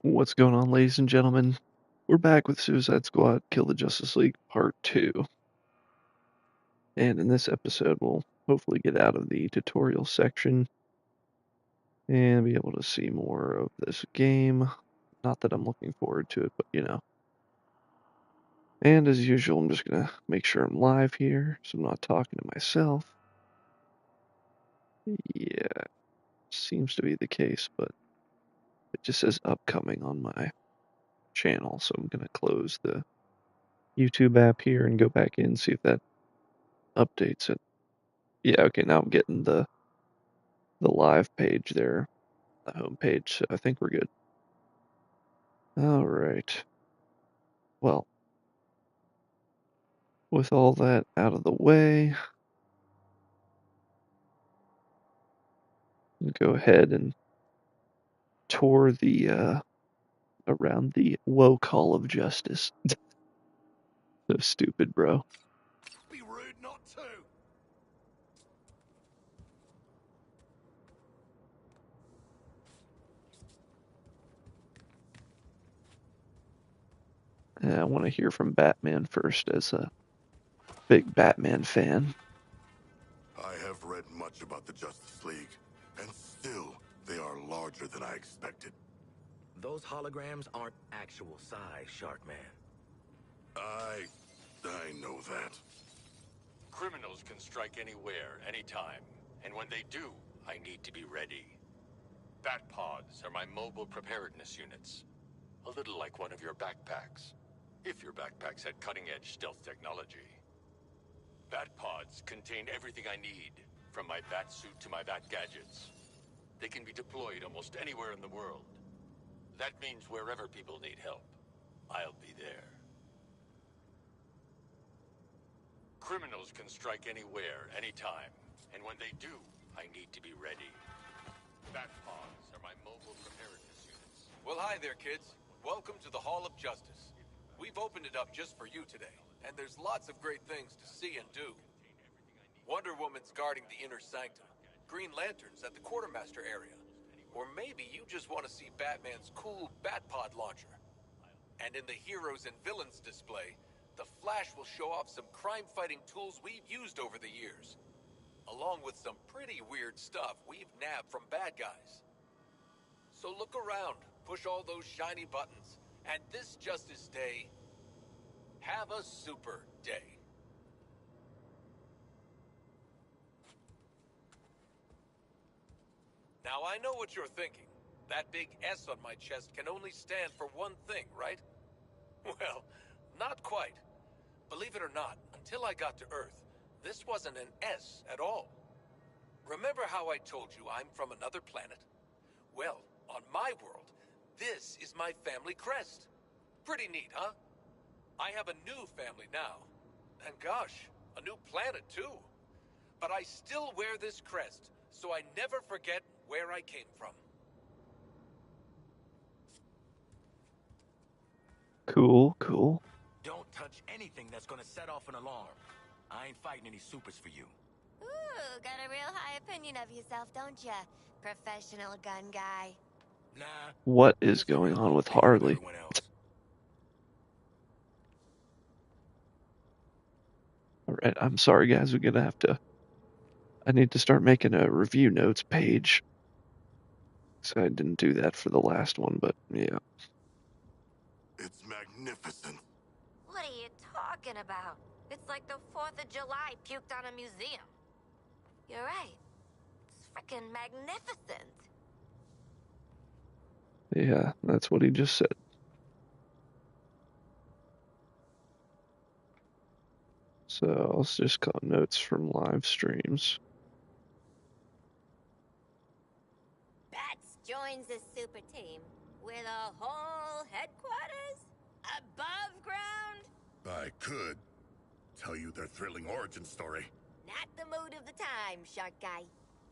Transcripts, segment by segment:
What's going on, ladies and gentlemen? We're back with Suicide Squad Kill the Justice League Part 2. And in this episode, we'll hopefully get out of the tutorial section and be able to see more of this game. Not that I'm looking forward to it, but you know. And as usual, I'm just going to make sure I'm live here, so I'm not talking to myself. Yeah, seems to be the case, but it just says upcoming on my channel, so I'm going to close the YouTube app here and go back in and see if that updates it. Yeah, okay, now I'm getting the live page there, the home page, so I think we're good. All right. Well, with all that out of the way, we'll go ahead and tour the around the woke Hall of Justice. So stupid, bro. Be rude not to. I want to hear from Batman first, as a big Batman fan. I have read much about the Justice League, and still, they are larger than I expected. Those holograms aren't actual size, Sharkman. I know that. Criminals can strike anywhere, anytime. And when they do, I need to be ready. Bat pods are my mobile preparedness units. A little like one of your backpacks. If your backpacks had cutting-edge stealth technology. Bat pods contain everything I need, from my bat suit to my bat gadgets. They can be deployed almost anywhere in the world. That means wherever people need help, I'll be there. Criminals can strike anywhere, anytime. And when they do, I need to be ready. Bat pods are my mobile preparedness units. Well, hi there, kids. Welcome to the Hall of Justice. We've opened it up just for you today, and there's lots of great things to see and do. Wonder Woman's guarding the inner sanctum, Green Lantern's at the Quartermaster area, or maybe you just want to see Batman's cool Batpod launcher. And in the Heroes and Villains display, the Flash will show off some crime-fighting tools we've used over the years, along with some pretty weird stuff we've nabbed from bad guys. So look around, push all those shiny buttons, and this Justice Day, have a super day. Now I know what you're thinking. That big S on my chest can only stand for one thing, right? Well, not quite. Believe it or not, until I got to Earth, this wasn't an S at all. Remember how I told you I'm from another planet? Well, on my world, this is my family crest. Pretty neat, huh? I have a new family now. And gosh, a new planet too. But I still wear this crest, so I never forget where I came from. Cool, cool. Don't touch anything that's gonna set off an alarm. I ain't fighting any supers for you. Ooh, got a real high opinion of yourself, don't ya? Professional gun guy. Nah. What is just a going real on low with opinion of Harley? everyone else. Alright, I'm sorry guys, we're gonna have to... I need to start making a review notes page. So I didn't do that for the last one, but yeah. It's magnificent. What are you talking about? It's like the 4th of July puked on a museum. You're right. It's frickin' magnificent. Yeah, that's what he just said. So let's just call notes from live streams. Bats joins the super team with a whole headquarters above ground. I could tell you their thrilling origin story. Not the mood of the time, Shark Guy.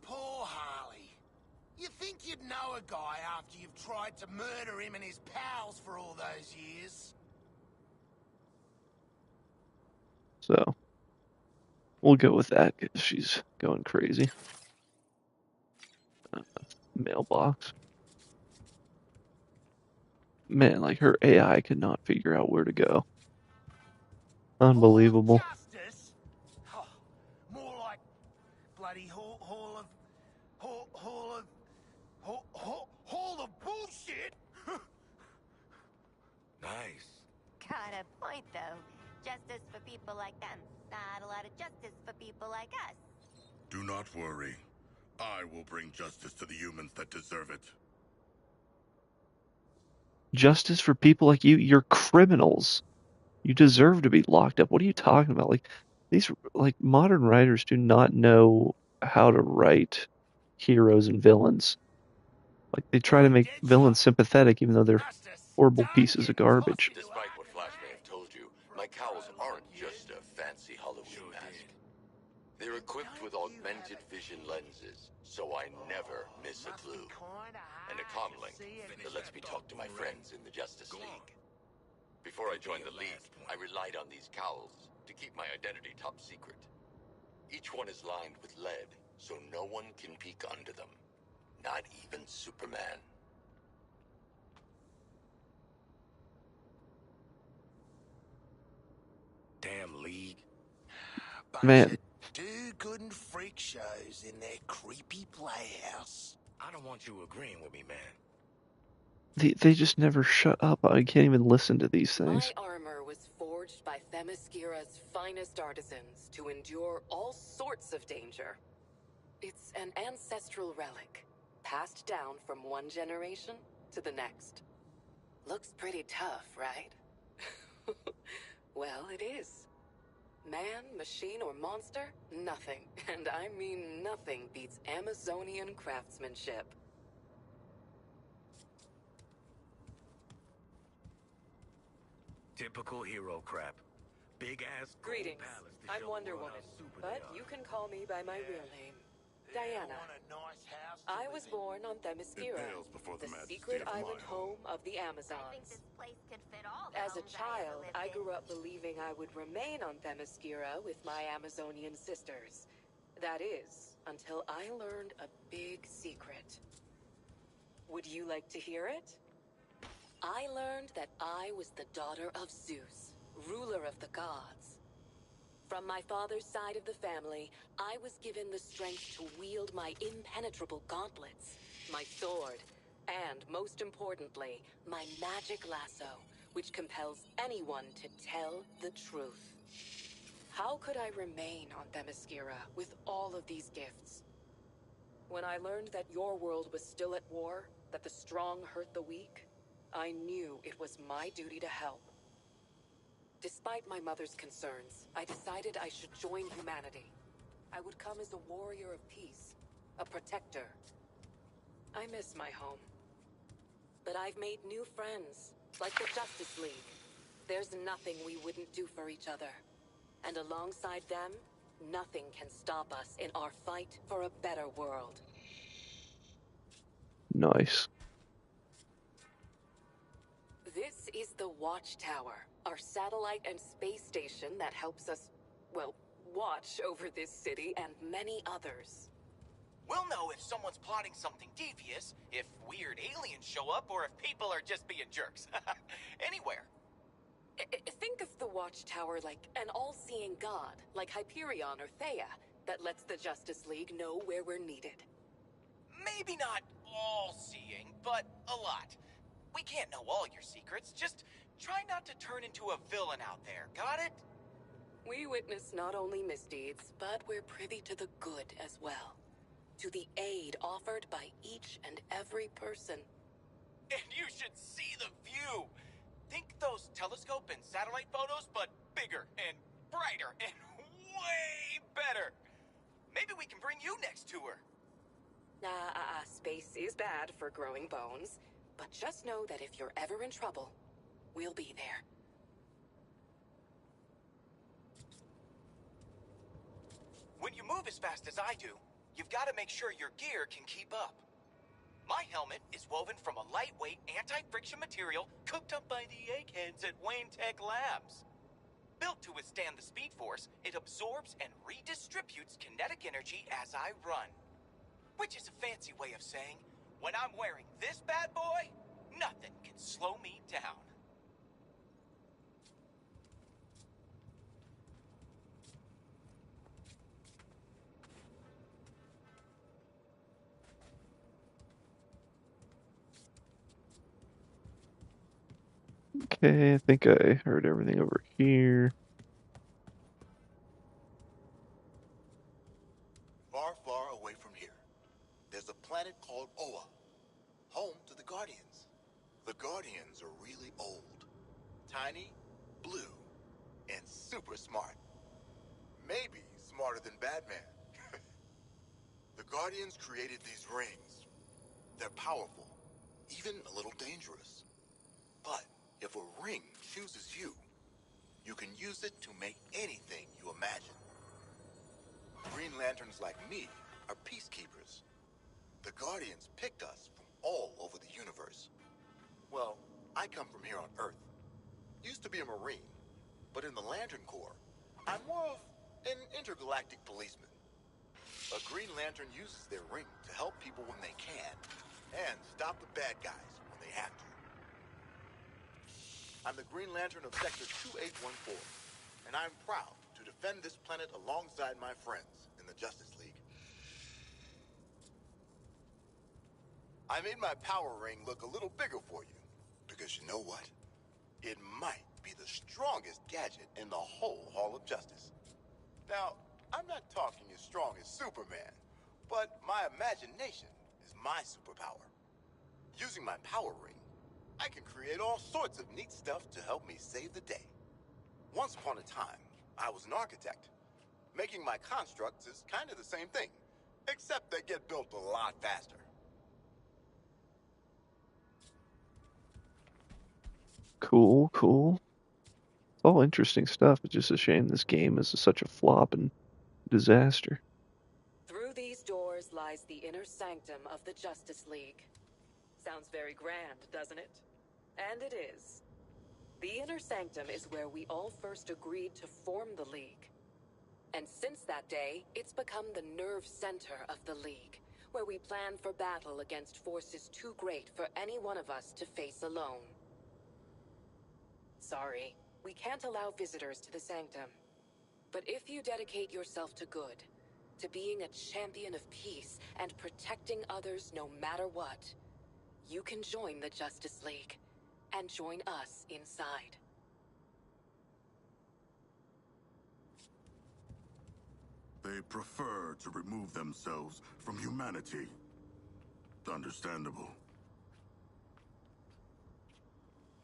Poor Harley. You think you'd know a guy after you've tried to murder him and his pals for all those years? So we'll go with that because she's going crazy. Mailbox. Man, like her AI could not figure out where to go. Hall Unbelievable. of Justice? Oh, more like bloody hall of bullshit. Nice. Got a point, though. Justice for people like them. Not a lot of justice for people like us. Do not worry. I will bring justice to the humans that deserve it. Justice for people like you? You're criminals. You deserve to be locked up. What are you talking about? Like, these modern writers do not know how to write heroes and villains. Like, they try to make villains sympathetic even though they're horrible pieces of garbage. Despite what Flash may have told you, my cowls aren't just a fancy Halloween mask. They're equipped with augmented vision lenses, so I never miss a clue. And a comlink that lets me talk to my friends in the Justice League. Before I joined the League, I relied on these cowls to keep my identity top secret. Each one is lined with lead, so no one can peek under them. Not even Superman. Damn League. Man. Bunch of do-good and freak shows in their creepy playhouse. I don't want you agreeing with me, man. They just never shut up. I can't even listen to these things. My armor was forged by Themyscira's finest artisans to endure all sorts of danger. It's an ancestral relic, passed down from one generation to the next. Looks pretty tough, right? Well, it is. Man, machine, or monster? Nothing, and I mean nothing, beats Amazonian craftsmanship. Typical hero crap. Big ass gold Greetings. palace to I'm show Wonder the world Woman, how super but they are. you can call me by my real name, Diana. Want a nice house to I live was in? born on Themyscira, It pales before the the majesty secret of my island home of the I think Amazons. this place could fit all the As a homes I ever child, lived I in. grew up believing I would remain on Themyscira with my Amazonian sisters. That is, until I learned a big secret. Would you like to hear it? I learned that I was the daughter of Zeus, ruler of the gods. From my father's side of the family, I was given the strength to wield my impenetrable gauntlets, my sword, and, most importantly, my magic lasso, which compels anyone to tell the truth. How could I remain on Themyscira with all of these gifts? When I learned that your world was still at war, that the strong hurt the weak, I knew it was my duty to help. Despite my mother's concerns, I decided I should join humanity. I would come as a warrior of peace, a protector. I miss my home. But I've made new friends, like the Justice League. There's nothing we wouldn't do for each other. And alongside them, nothing can stop us in our fight for a better world. Nice. This is the Watchtower, our satellite and space station that helps us, well, watch over this city and many others. We'll know if someone's plotting something devious, if weird aliens show up, or if people are just being jerks. Anywhere. Think of the Watchtower like an all-seeing god, like Hyperion or Theia, that lets the Justice League know where we're needed. Maybe not all-seeing, but a lot. We can't know all your secrets. Just try not to turn into a villain out there. Got it? We witness not only misdeeds, but we're privy to the good as well. To the aid offered by each and every person. And you should see the view. Think those telescope and satellite photos, but bigger and brighter and way better. Maybe we can bring you next tour. Space is bad for growing bones, but just know that if you're ever in trouble, we'll be there. When you move as fast as I do, you've got to make sure your gear can keep up. My helmet is woven from a lightweight anti-friction material cooked up by the eggheads at Wayne Tech Labs. Built to withstand the Speed Force, it absorbs and redistributes kinetic energy as I run. Which is a fancy way of saying, when I'm wearing this bad boy, nothing can slow me Okay, I think I heard everything over here. Far, far away from here, there's a planet called Oa, home to the Guardians. The Guardians are really old, tiny, blue, and super smart. Maybe smarter than Batman. The Guardians created these rings. They're powerful, even a little dangerous. But if a ring chooses you, you can use it to make anything you imagine. Green Lanterns like me are peacekeepers. The Guardians picked us from all over the universe. Well, I come from here on Earth. Used to be a Marine, but in the Lantern Corps, I'm more of an intergalactic policeman. A Green Lantern uses their ring to help people when they can, and stop the bad guys when they have to. I'm the Green Lantern of Sector 2814, and I'm proud to defend this planet alongside my friends in the Justice League. I made my power ring look a little bigger for you, because you know what? It might be the strongest gadget in the whole Hall of Justice. Now, I'm not talking as strong as Superman, but my imagination is my superpower. Using my power ring, I can create all sorts of neat stuff to help me save the day. Once upon a time, I was an architect. Making my constructs is kind of the same thing, except they get built a lot faster. Cool, cool. It's all interesting stuff. It's just a shame this game is such a flop and disaster. Through these doors lies the inner sanctum of the Justice League. Sounds very grand, doesn't it? And it is. The inner sanctum is where we all first agreed to form the League. And since that day, it's become the nerve center of the League, where we plan for battle against forces too great for any one of us to face alone. Sorry, we can't allow visitors to the sanctum. But if you dedicate yourself to good, to being a champion of peace and protecting others no matter what, you can join the Justice League and join us inside. They prefer to remove themselves from humanity. Understandable.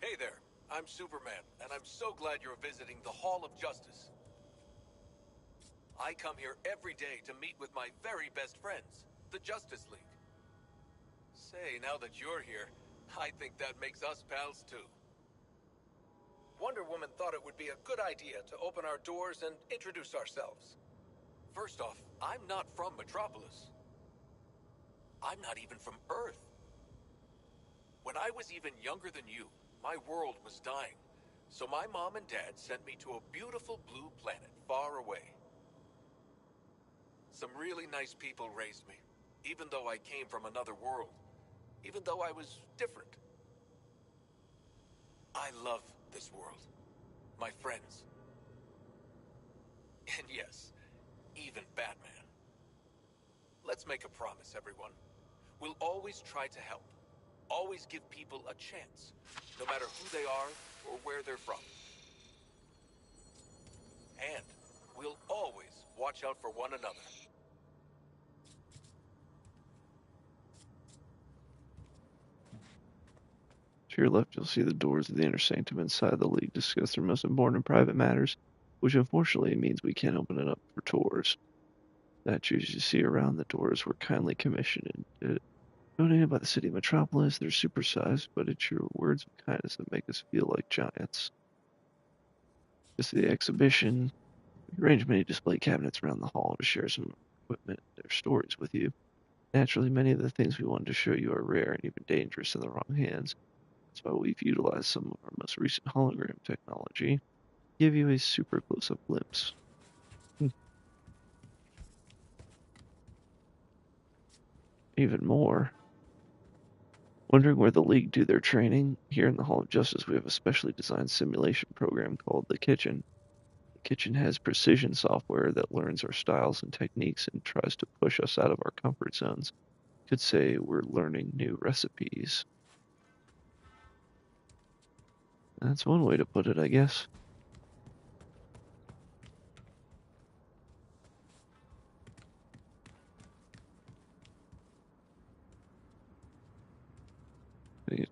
Hey there, I'm Superman, and I'm so glad you're visiting the Hall of Justice. I come here every day to meet with my very best friends, the Justice League. Say, now that you're here, I think that makes us pals too. Wonder Woman thought it would be a good idea to open our doors and introduce ourselves. First off, I'm not from Metropolis. I'm not even from Earth. When I was even younger than you, my world was dying. So my mom and dad sent me to a beautiful blue planet far away. Some really nice people raised me, even though I came from another world, even though I was different. I love this world, my friends, and yes, even Batman. Let's make a promise, everyone. We'll always try to help, always give people a chance, no matter who they are or where they're from. And we'll always watch out for one another. To your left, you'll see the doors of the inner sanctum. Inside the League discuss their most important and private matters, which unfortunately means we can't open it up for tours. Statues you see around the doors were kindly commissioned and donated by the city of Metropolis. They're supersized, but it's your words of kindness that make us feel like giants. This is the exhibition. We arranged many display cabinets around the hall to share some equipment and their stories with you. Naturally, many of the things we wanted to show you are rare and even dangerous in the wrong hands. That's why we've utilized some of our most recent hologram technology to give you a super close-up glimpse. Even more. Wondering where the League do their training? Here in the Hall of Justice, we have a specially designed simulation program called The Kitchen. The Kitchen has precision software that learns our styles and techniques and tries to push us out of our comfort zones. You could say we're learning new recipes. That's one way to put it, I guess.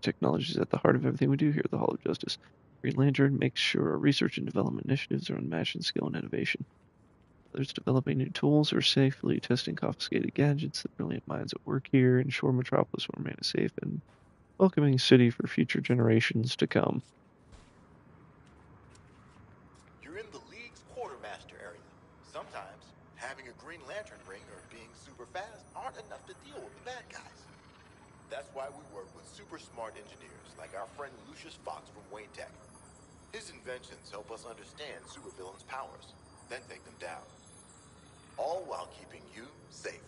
Technology is at the heart of everything we do here at the Hall of Justice. Green Lantern makes sure our research and development initiatives are unmatched in skill and innovation. Others developing new tools or safely testing confiscated gadgets. The brilliant minds at work here ensure Metropolis will remain a safe and welcoming city for future generations to come. You're in the League's quartermaster area. Sometimes, having a Green Lantern ring or being super fast aren't enough to deal with the bad guys. That's why we work with super smart engineers like our friend Lucius Fox from Wayne Tech. His inventions help us understand supervillains' powers, then take them down. All while keeping you safe.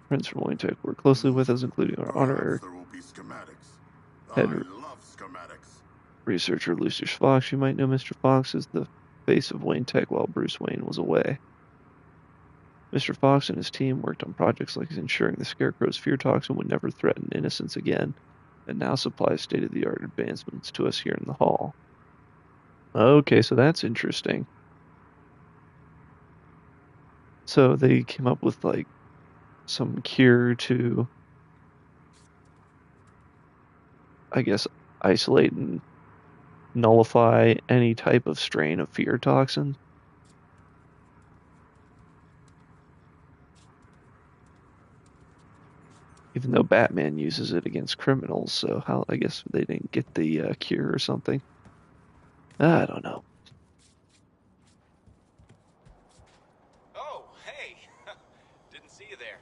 Friends from Wayne Tech work closely with us, including our honorary There will be schematics. head I love schematics. researcher Lucius Fox. You might know Mr. Fox as the face of Wayne Tech while Bruce Wayne was away. Mr. Fox and his team worked on projects like ensuring the Scarecrow's fear toxin would never threaten innocence again, and now supplies state-of-the-art advancements to us here in the Hall. Okay, so that's interesting. So they came up with, like, some cure to, I guess, isolate and nullify any type of strain of fear toxin. Even though Batman uses it against criminals, so how, I guess they didn't get the cure or something. I don't know. Oh, hey! Didn't see you there.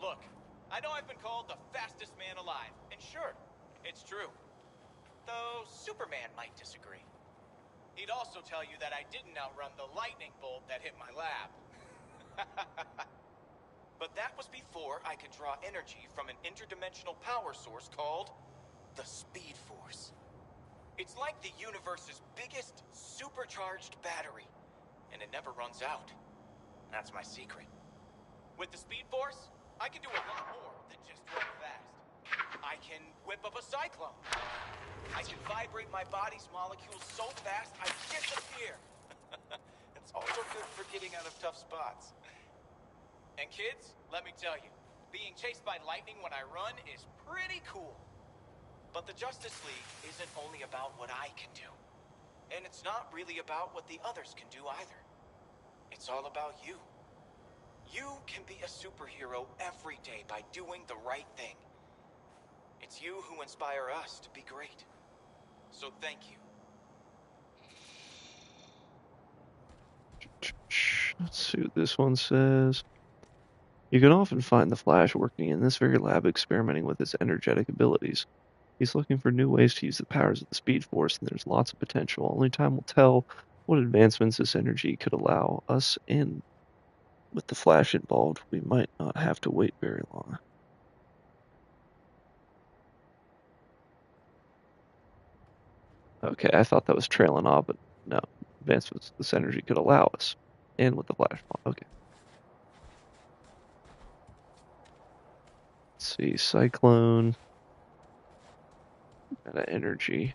Look, I know I've been called the fastest man alive, and sure, it's true. Though Superman might disagree. He'd also tell you that I didn't outrun the lightning bolt that hit my lab. But that was before I could draw energy from an interdimensional power source called the Speed Force. It's like the universe's biggest supercharged battery, and it never runs out. That's my secret. With the Speed Force, I can do a lot more than just run fast. I can whip up a cyclone. I can vibrate my body's molecules so fast I disappear. It's also good for getting out of tough spots. And kids, let me tell you, being chased by lightning when I run is pretty cool. But the Justice League isn't only about what I can do. And it's not really about what the others can do either. It's all about you. You can be a superhero every day by doing the right thing. It's you who inspire us to be great. So thank you. Let's see what this one says. You can often find the Flash working in this very lab experimenting with his energetic abilities. He's looking for new ways to use the powers of the Speed Force, and there's lots of potential. Only time will tell what advancements this energy could allow us, and with the Flash involved, we might not have to wait very long. Okay, I thought that was trailing off, but no. Advancements this energy could allow us, and with the Flash. Okay. Let's see, Cyclone. Meta energy.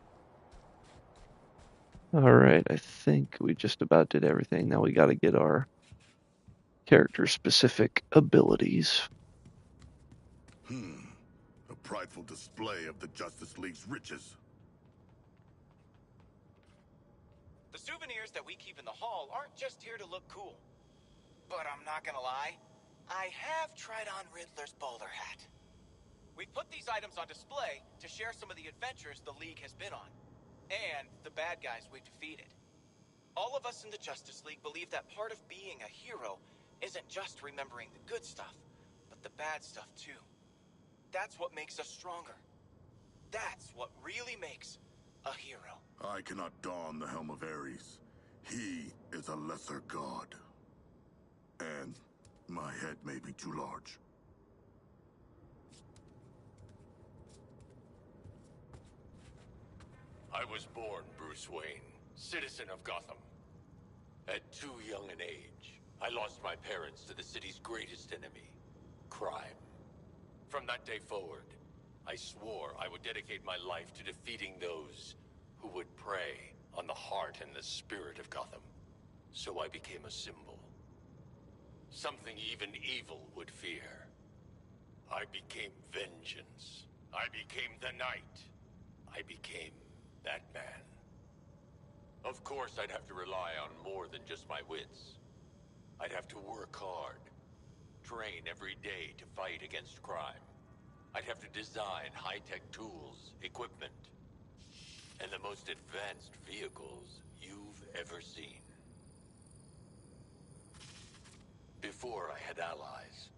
Alright, I think we just about did everything. Now we gotta get our character-specific abilities. A prideful display of the Justice League's riches. The souvenirs that we keep in the hall aren't just here to look cool. But I'm not gonna lie, I have tried on Riddler's bowler hat. We put these items on display to share some of the adventures the League has been on, and the bad guys we've defeated. All of us in the Justice League believe that part of being a hero isn't just remembering the good stuff, but the bad stuff too. That's what makes us stronger. That's what really makes a hero. I cannot don the helm of Ares. He is a lesser god. And my head may be too large. I was born Bruce Wayne, citizen of Gotham. At too young an age, I lost my parents to the city's greatest enemy, crime. From that day forward, I swore I would dedicate my life to defeating those who would prey on the heart and the spirit of Gotham. So I became a symbol. Something even evil would fear. I became vengeance. I became the Knight. I became Batman. Of course, I'd have to rely on more than just my wits. I'd have to work hard, train every day to fight against crime. I'd have to design high-tech tools, equipment, and the most advanced vehicles you've ever seen. Before I had allies,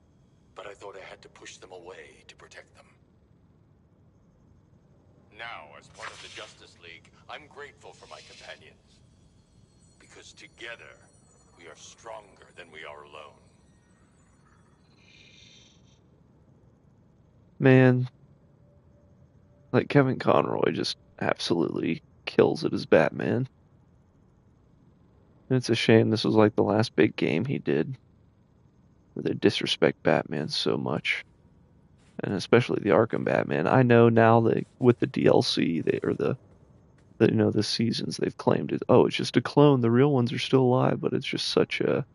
but I thought I had to push them away to protect them. Now, as part of the Justice League, I'm grateful for my companions. Because together, we are stronger than we are alone. Man, like Kevin Conroy just absolutely kills it as Batman. And it's a shame this was like the last big game he did, where they disrespect Batman so much. And especially the Arkham Batman. I know now that with the DLC, the seasons, they've claimed it. Oh, it's just a clone. The real ones are still alive, but it's just such a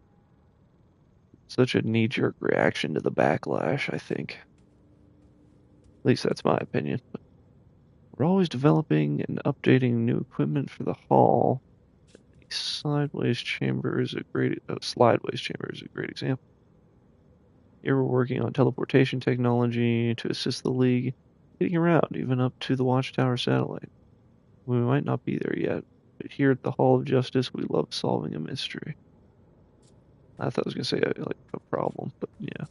knee-jerk reaction to the backlash, I think. At least that's my opinion. But we're always developing and updating new equipment for the Hall. The Slideways chamber is a great example. Here we're working on teleportation technology to assist the League getting around, even up to the Watchtower satellite. We might not be there yet, but here at the Hall of Justice, we love solving a mystery. I thought I was going to say like a problem, but yeah.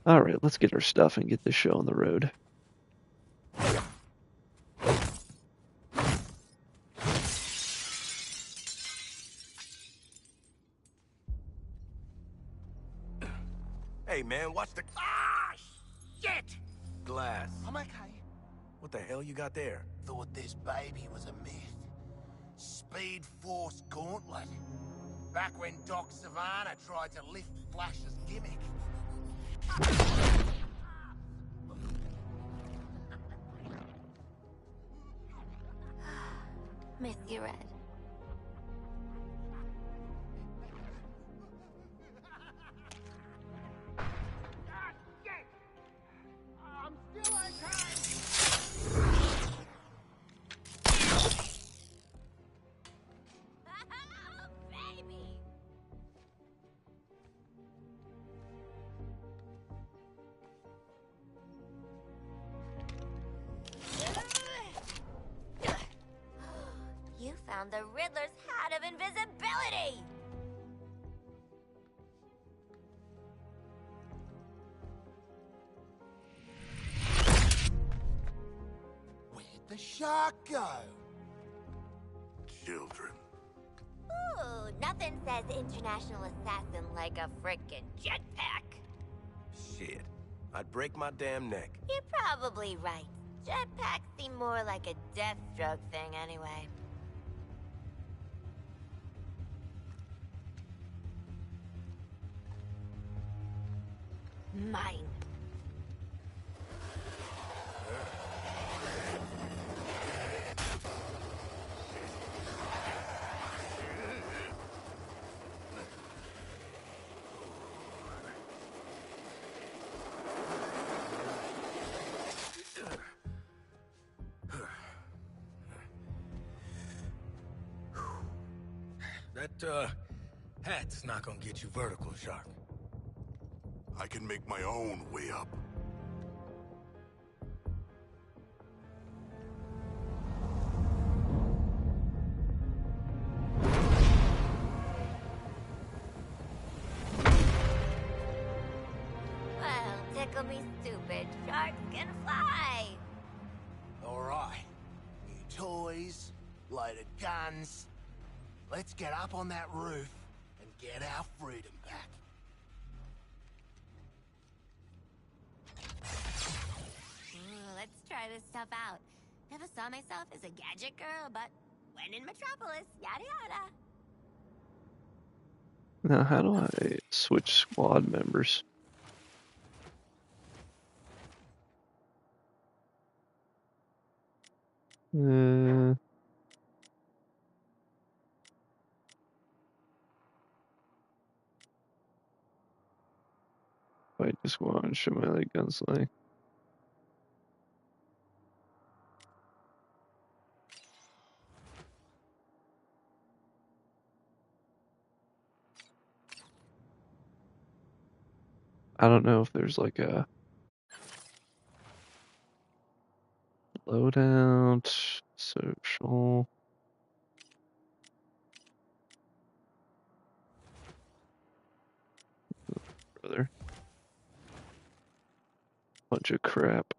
Alright, let's get our stuff and get this show on the road. Hey, man, watch the... Ah, shit! glass. I'm okay. What the hell you got there? Thought this baby was a myth. Speed Force Gauntlet. Back when Doc Savannah tried to lift Flash's gimmick. Miss you, Red. I'm still okay. Baby! You found the Riddler's hat of invisibility! Where'd the shark go? Children. Ooh, nothing says international assassin like a frickin' jetpack. Shit. I'd break my damn neck. You're probably right. Jetpacks seem more like a Deathstroke thing anyway. Mine. That, hat's not gonna get you vertical, Shark. I can make my own way up. Well, tickle me stupid. Sharks can fly. All right. New toys, loaded guns. Let's get up on that roof and get our freedom back. Ooh, let's try this stuff out. Never saw myself as a gadget girl, but when in Metropolis, yada yada. Now, how do I switch squad members? I just want to show my light gunsling. I don't know if there's like a loadout, social. Brother. Bunch of crap.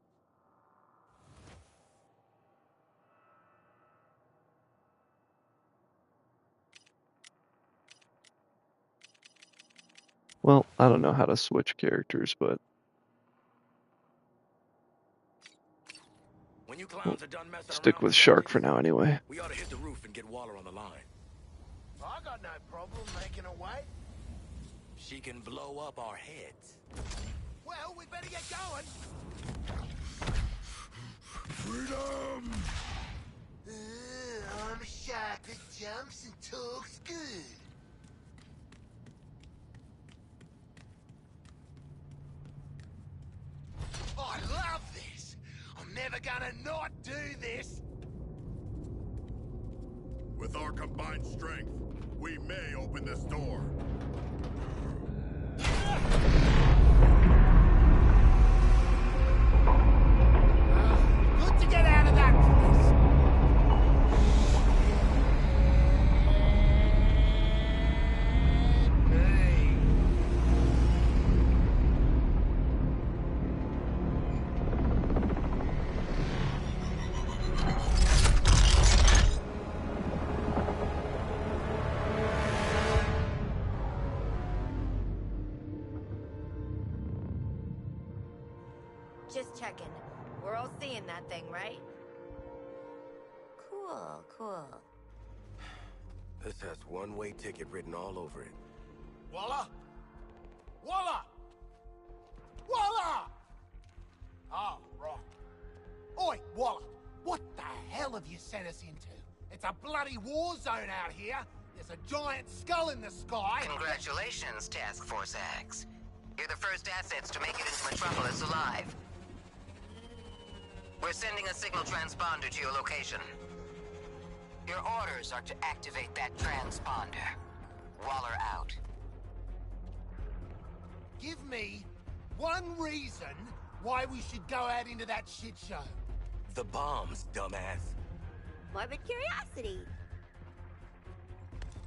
Well, I don't know how to switch characters, but When you clowns are done messing stick around with Shark for boys, now anyway. we ought to hit the roof and get Waller on the line. I got no problem making a way. She can blow up our heads. Well, we better get going. Freedom! I'm a shark that jumps and talks good. I love this. I'm never gonna not do this. With our combined strength, we may open this door. Good to get out of that place. Hey. Just checking. We're all seeing that thing, right? Cool, cool. This has one-way ticket written all over it. Waller? Waller! Waller! Oh, right. Oi, Waller, what the hell have you sent us into? It's a bloody war zone out here. There's a giant skull in the sky. Congratulations, Task Force X. You're the first assets to make it into Metropolis alive. We're sending a signal transponder to your location. Your orders are to activate that transponder. Waller out. Give me one reason why we should go out into that shit show. The bombs, dumbass. Morbid curiosity.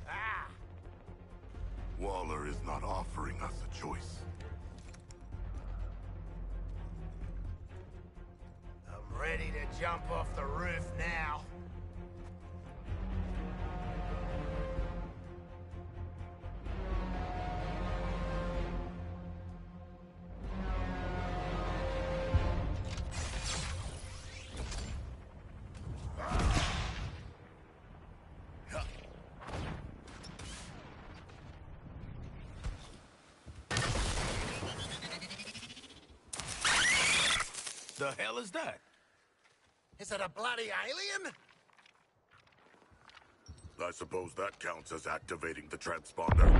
Ah! Waller is not offering us a choice. I'm ready to jump off the roof now. The hell is that? Is it a bloody alien? I suppose that counts as activating the transponder.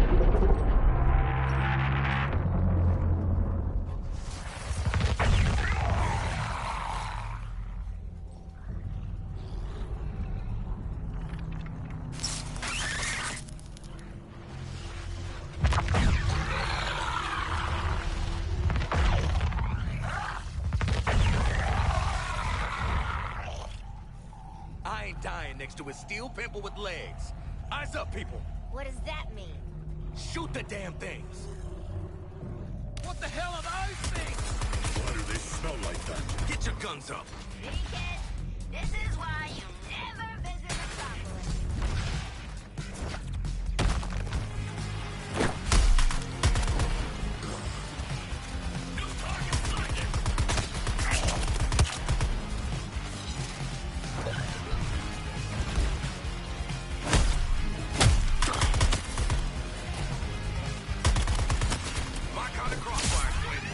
I ain't dying next to a steel pimple with legs. Eyes up, people. What does that mean? Shoot the damn things. What the hell are those things? Why do they smell like that? Get your guns up. See, kid? This is why you never visit Metropolis. My kind of crossfire, Quinn.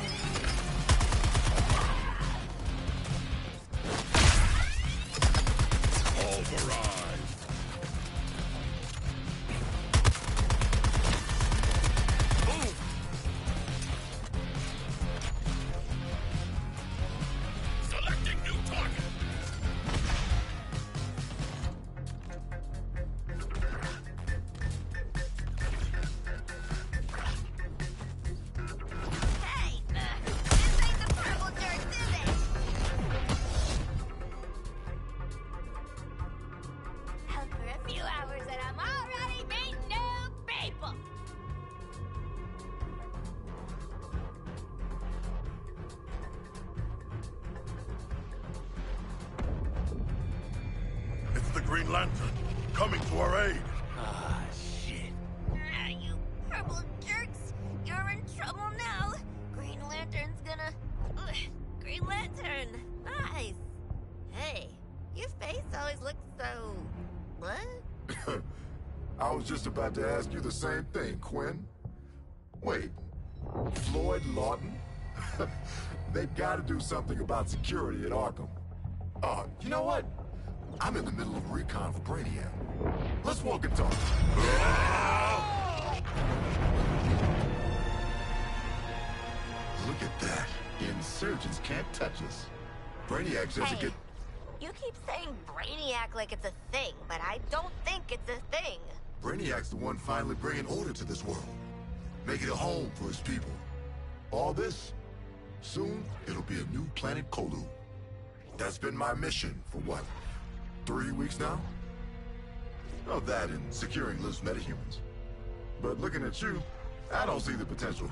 Green Lantern, coming to our aid. Ah, shit. Ah, you purple jerks! You're in trouble now. Green Lantern's gonna... Ugh, Green Lantern! Nice! Hey, your face always looks so... What? I was just about to ask you the same thing, Quinn. Wait, Floyd Lawton? They've got to do something about security at Arkham. You know what? I'm in the middle of a recon for Brainiac. Let's walk and talk. Look at that. Insurgents can't touch us. Brainiac says Hey, to get... you keep saying Brainiac like it's a thing, but I don't think it's a thing. Brainiac's the one finally bringing order to this world. Making a home for his people. All this, soon it'll be a new planet Kolu. That's been my mission for what, 3 weeks now? Oh, that and securing loose metahumans. But looking at you, I don't see the potential.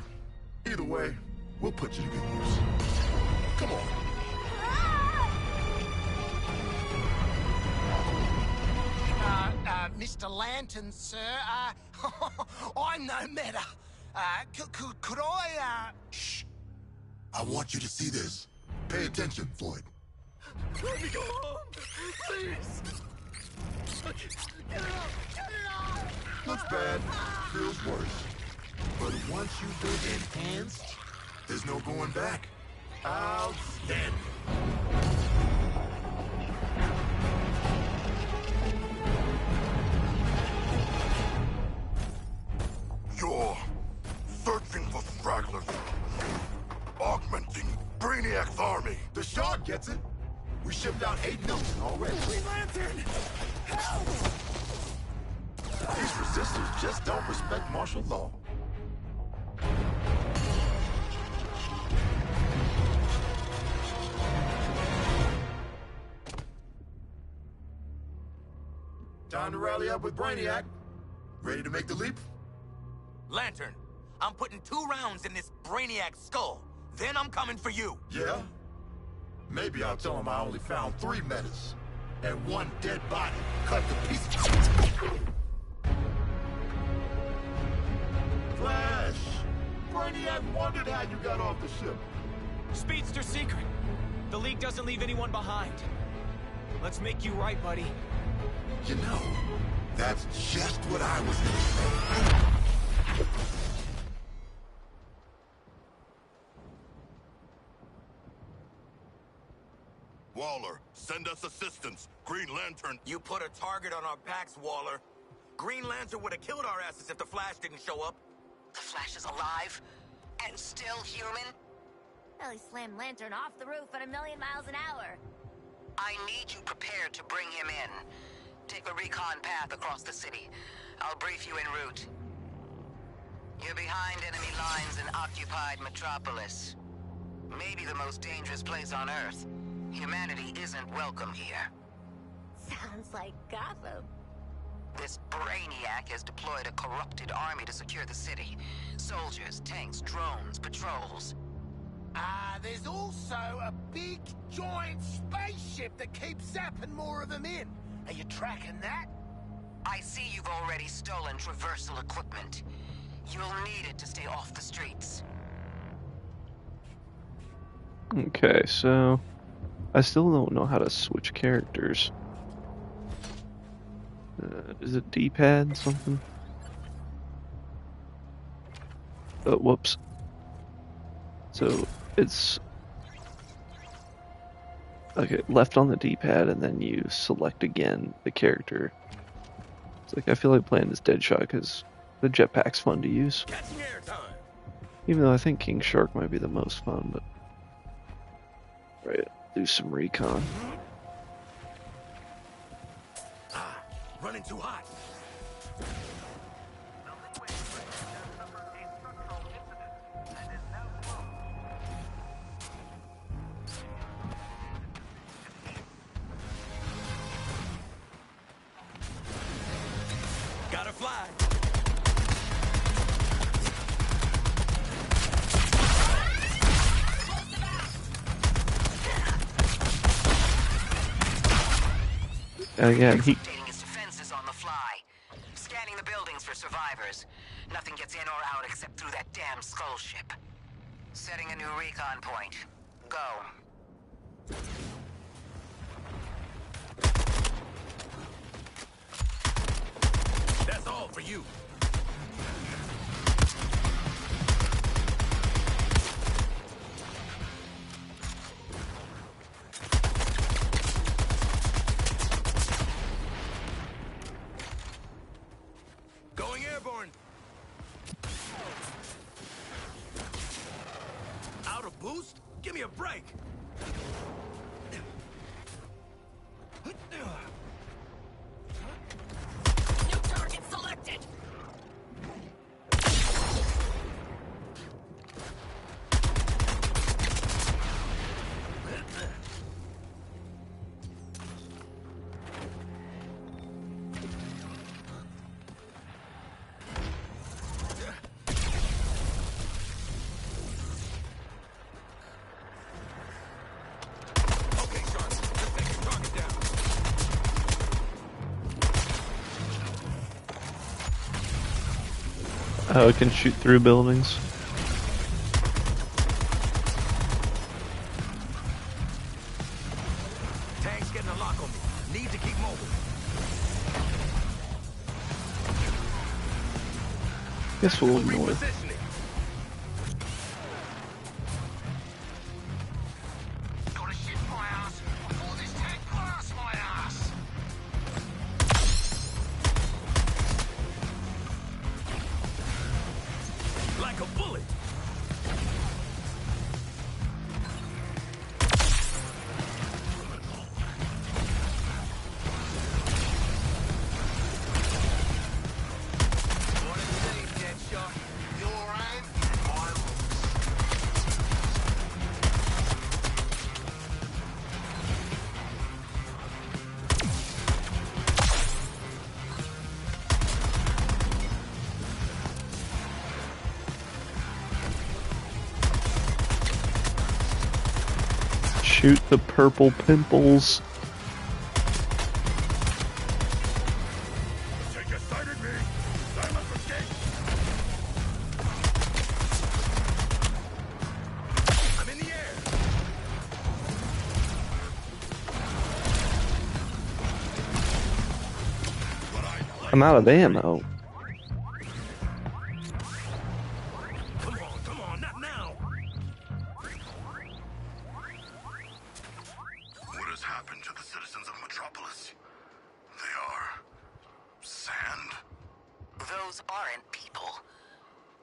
Either way, we'll put you to good use. Come on. Mr. Lantern, sir, I'm no matter. Could I, Shh. I want you to see this. Pay attention, Floyd. Let me go home, please. Get it out! Looks bad, feels worse. But once you've been enhanced, there's no going back. Outstanding. You're searching for stragglers. Augmenting Brainiac's army. The Shard gets it. We shipped out 8 million already. Green Lantern! Help! These resistors just don't respect martial law. Time to rally up with Brainiac. Ready to make the leap? Lantern, I'm putting 2 rounds in this Brainiac skull. Then I'm coming for you. Yeah? Maybe I'll tell him I only found 3 metas. And 1 dead body cut to pieces. Flash! Brainiac wondered how you got off the ship. Speedster secret. The League doesn't leave anyone behind. Let's make you right, buddy. You know, that's just what I was gonna say. Waller, send us assistance. Green Lantern... You put a target on our backs, Waller. Green Lantern would have killed our asses if the Flash didn't show up. The Flash is alive and still human. Well, he slammed Lantern off the roof at 1,000,000 miles an hour. I need you prepared to bring him in. Take a recon path across the city. I'll brief you en route. You're behind enemy lines in occupied Metropolis. Maybe the most dangerous place on Earth. Humanity isn't welcome here. Sounds like Gotham. This Brainiac has deployed a corrupted army to secure the city. Soldiers, tanks, drones, patrols. There's also a big, giant spaceship that keeps zapping more of them in. Are you tracking that? I see you've already stolen traversal equipment. You'll need it to stay off the streets. Okay, so I still don't know how to switch characters. Is it D-pad something? Oh, whoops. So it's okay, left on the D-pad, and then you select again the character. It's like I feel like playing as Deadshot because the jetpack's fun to use. Catching airtime. Even though I think King Shark might be the most fun, but right, do some recon. Running too hot. Gotta fly. Again, he... Updating his defenses on the fly. Scanning the buildings for survivors. Nothing gets in or out except through that damn skull ship. Setting a new recon point. Go. That's all for you. Going airborne. Out of boost? Give me a break. New target selected. Okay, Shark. Let's take your target down. Oh, it can shoot through buildings. Tank's getting a lock on me. Need to keep mobile. Guess we'll ignore it. Repositioning. Gotta shit my ass before this tank blasts my ass. Like a bullet. What it say, Deadshot? Your aim, my rules. Shoot the purple pimples. Take a sight at me! Silence escape! I'm in the air. I'm out of ammo. Come on, not now. What has happened to the citizens of Metropolis? They are... sand? Those aren't people.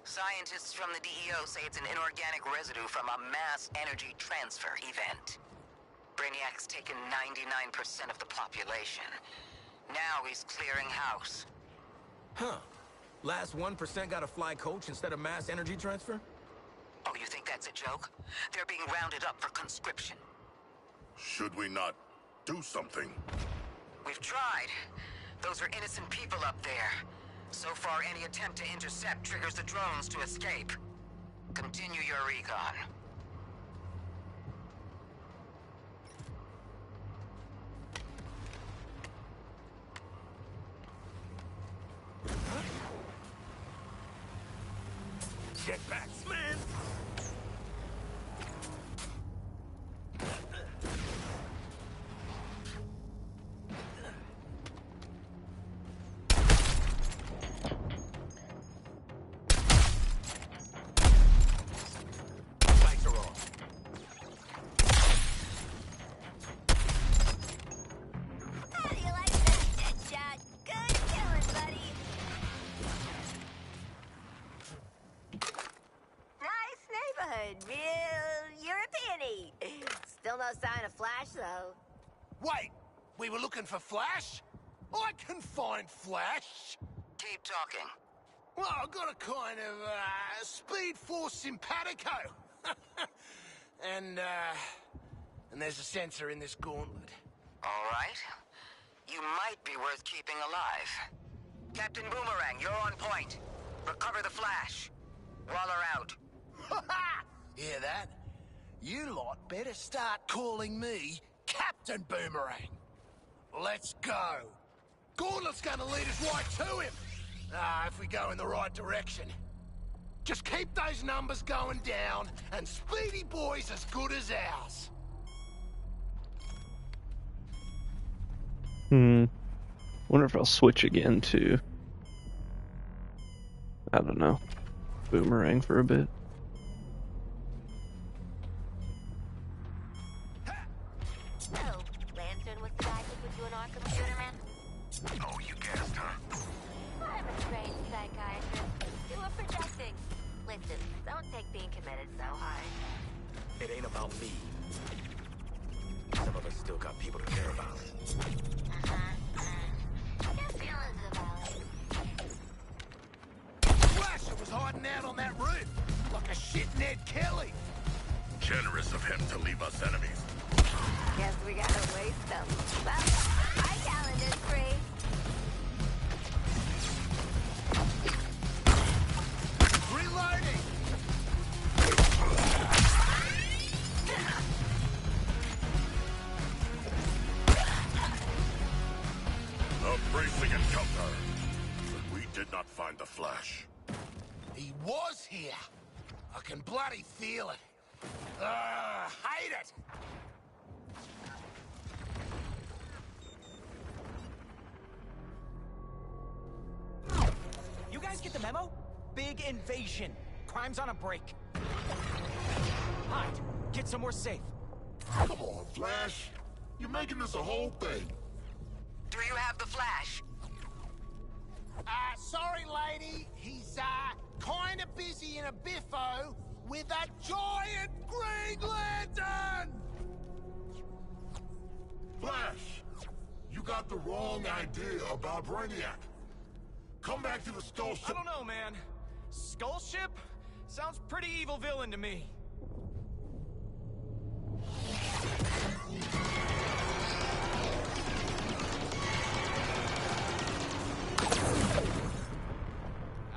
Scientists from the DEO say it's an inorganic residue from a mass energy transfer event. Brainiac's taken 99% of the population. Now he's clearing house. Huh. Last 1% got a fly coach instead of mass energy transfer? Oh, you think that's a joke? They're being rounded up for conscription. Should we not do something? We've tried. Those are innocent people up there. So far, any attempt to intercept triggers the drones to escape. Continue your recon. Jetpacks, man! Lights are on. How do you like that, Deadshot? Good killing, buddy. Nice neighborhood. Real European-y. Still no sign of Flash, though. Wait, we were looking for Flash? I can find Flash. Keep talking. Well, I've got a kind of, Speed Force simpatico. and there's a sensor in this gauntlet. All right. You might be worth keeping alive. Captain Boomerang, you're on point. Recover the Flash. Waller out. Hear that? You lot better start calling me Captain Boomerang. Let's go. Gauntlet's gonna lead us right to him. If we go in the right direction. Just keep those numbers going down, and Speedy Boy's as good as ours. Wonder if I'll switch again to, I don't know, Boomerang for a bit. So, Lantern was the guy who put you in Arkham Shooter, man? Oh, you guessed, huh? I'm a trained psychiatrist. You were projecting. Listen, don't take being committed so hard. It ain't about me. Some of us still got people to care about. Your feelings about it. Flasher was hiding out on that roof, like a shit Ned Kelly. Generous of him to leave us enemies. Guess we gotta waste them. Well, my calendar's free. Reloading! A bracing encounter. But we did not find the Flash. He was here. I can bloody feel it. Hate it! You guys get the memo? Big invasion. Crime's on a break. Hide. Get somewhere safe. Come on, Flash. You're making this a whole thing. Do you have the Flash? Sorry, lady. He's, kinda busy in a biffo with a giant Green Lantern! Flash, you got the wrong idea about Brainiac. Come back to the Skull Ship. I don't know, man. Skull Ship? Sounds pretty evil villain to me.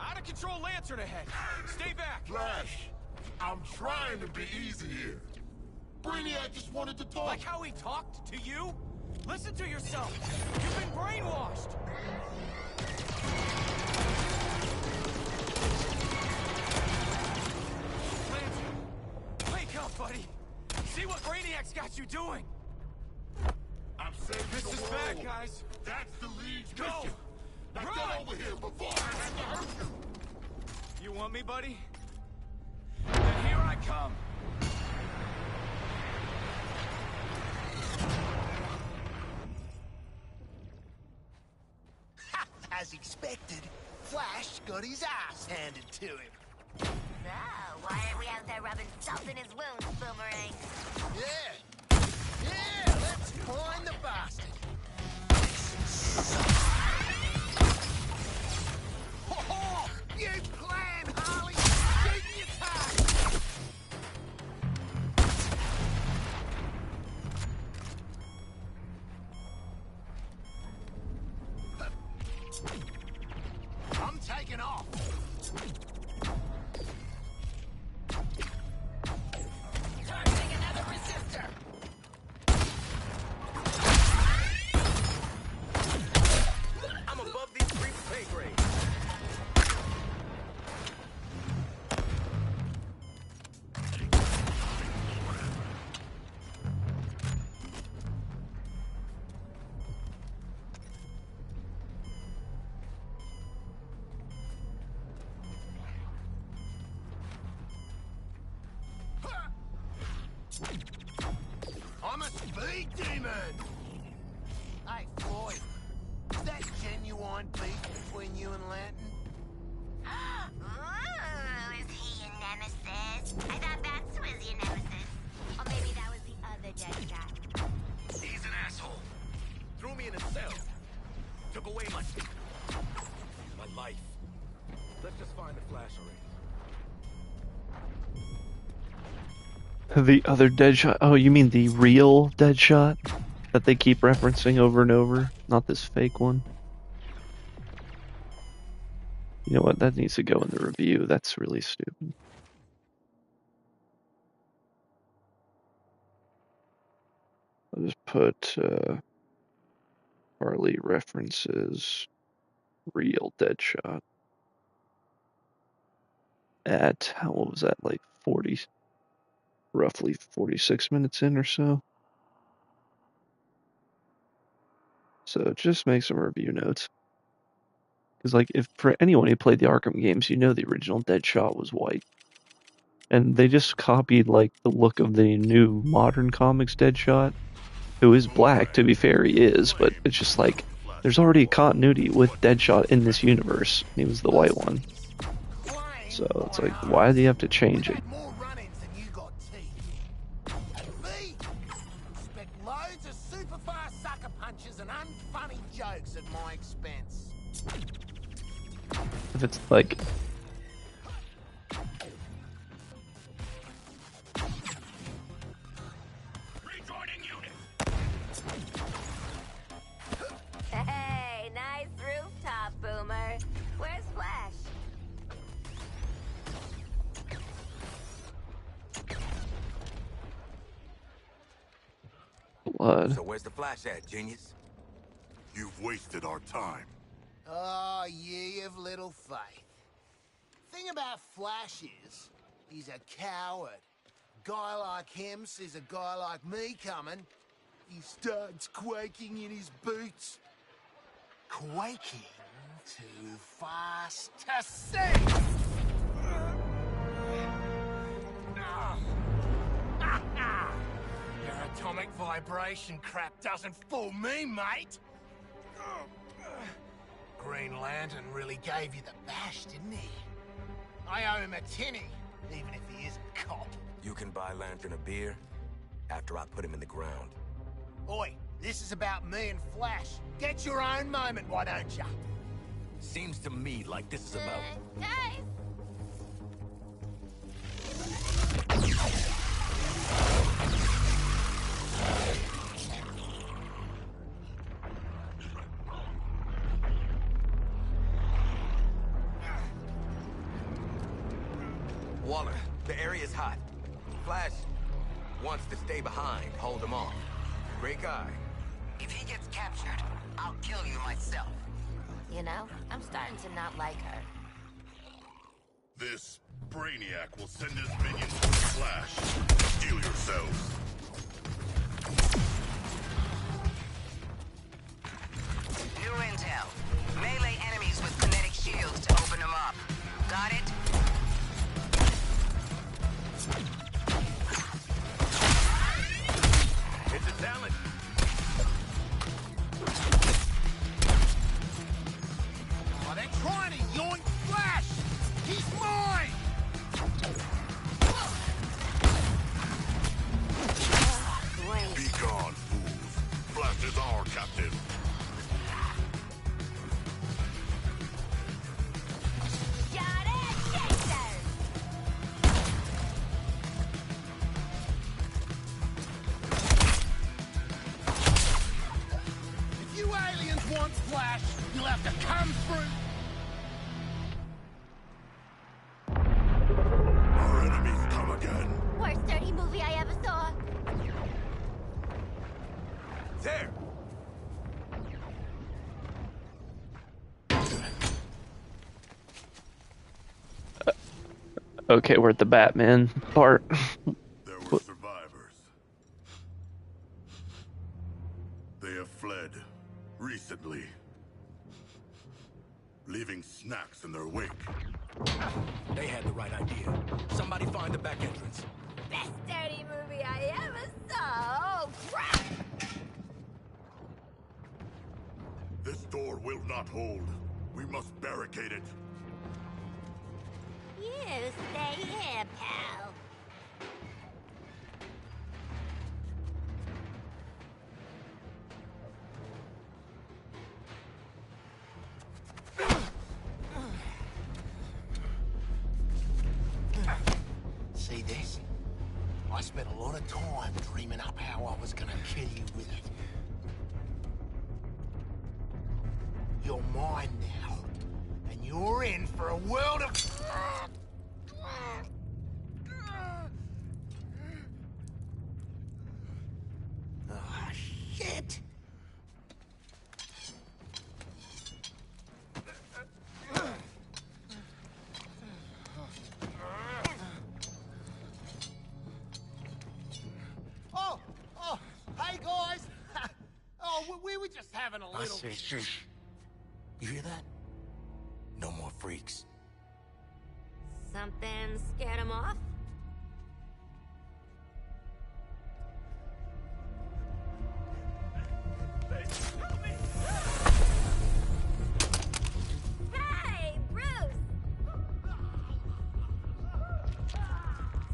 Out of control Lantern ahead. Stay back. Flash, I'm trying to be easy here. Brainiac just wanted to talk. Like how he talked to you? Listen to yourself. You've been brainwashed. Lantern, wake up, buddy. See what Brainiac's got you doing. I'm saving This the is world. bad, guys. That's the league's Go. mission. Now Run. get over here before I have to hurt you. You want me, buddy? Then here I come. As expected, Flash got his ass handed to him. So, why aren't we out there rubbing salt in his wounds, Boomerang? Yeah, let's find the bastard. Oh, you plan, Harley! Keep your time! I'm taking off. Targeting another resistor. I'm above these creeps' pay grade. I'm a speed demon! Hey, Floyd, is that genuine beef between you and Lantern? Ooh, is he your nemesis? I thought Bats was your nemesis. Or maybe that was the other dead guy. He's an asshole. Threw me in a cell. Took away my life. Let's just find the Flash already. The other Deadshot. Oh, you mean the real Deadshot that they keep referencing over and over? Not this fake one. You know what? That needs to go in the review. That's really stupid. I'll just put Harley references real Deadshot at, what was that, like roughly 46 minutes in or so. So just make some review notes. Because, like, if for anyone who played the Arkham games, you know the original Deadshot was white. And they just copied, like, the look of the new modern comics Deadshot, who is black, to be fair, he is, but it's just like, there's already a continuity with Deadshot in this universe. He was the white one. So it's like, why do you have to change it? More run-ins than you got teeth. Me? Expect loads of super fast sucker punches and unfunny jokes at my expense. If it's like... Hey, nice rooftop, Boomer. Where's Flash? blood. So where's the Flash at, genius? You've wasted our time. Oh, ye of little faith. Thing about Flash is, he's a coward. Guy like him sees a guy like me coming, he starts quaking in his boots. Quaking too fast to see! Your atomic vibration crap doesn't fool me, mate! Green Lantern really gave you the bash, didn't he? I owe him a tinny, even if he isn't cop. You can buy Lantern a beer after I put him in the ground. Oi, this is about me and Flash. Get your own moment, why don't ya? Seems to me like this is about... Guys! Waller, the area's hot. Flash wants to stay behind, hold him off. Great guy. If he gets captured, I'll kill you myself. You know, I'm starting to not like her. This Brainiac will send his minions to Flash. Steel yourselves. New intel. Melee enemies with kinetic shields to open them up. Got it? It's a talent. Oh, they're trying to yoink Flash! He's mine! Be gone, fools. Flash is our captain. Got it, Jason! If you aliens want Flash, you'll have to come through. Our enemies come again. Worst dirty movie I ever saw. There. Okay, we're at the Batman part. There were survivors. They have fled recently, leaving snacks in their wake. They had the right idea. Somebody find the back entrance. Best dirty movie I ever saw. Oh, crap! This door will not hold. We must barricade it. You stay here, pal. See this? I spent a lot of time dreaming up how I was gonna kill you with it. You're mine now, and you're in for a world of... Ah, shit! having a I little... say shush. You hear that? No more freaks. Something scared him off? Hey, Bruce!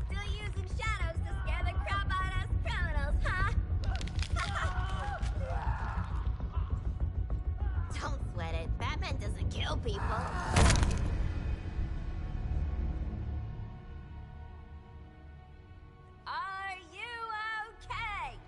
Still using shadows to scare the crap out of us criminals, huh? Don't sweat it. Batman doesn't kill people. Are you okay?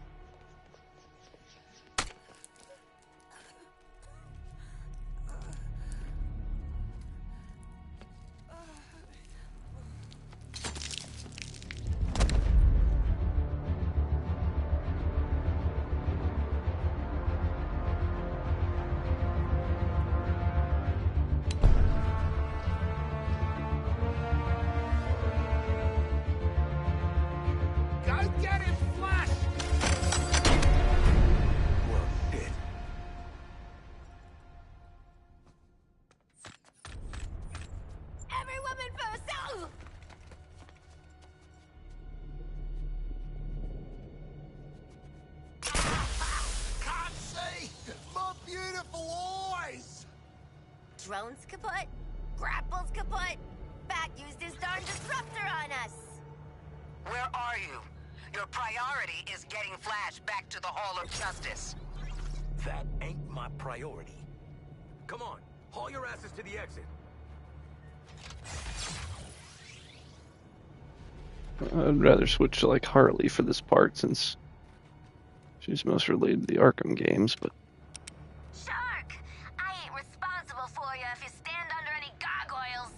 Go get him, Flash! Well, dead. Every woman for herself! Can't see! My beautiful eyes! Drones kaput, grapples kaput, Bat used his darn disruptor on us! Where are you? Your priority is getting Flash back to the Hall of Justice. That ain't my priority. Come on, haul your asses to the exit. I'd rather switch to like Harley for this part since she's most related to the Arkham games, but Shark! I ain't responsible for you if you stand under any gargoyles!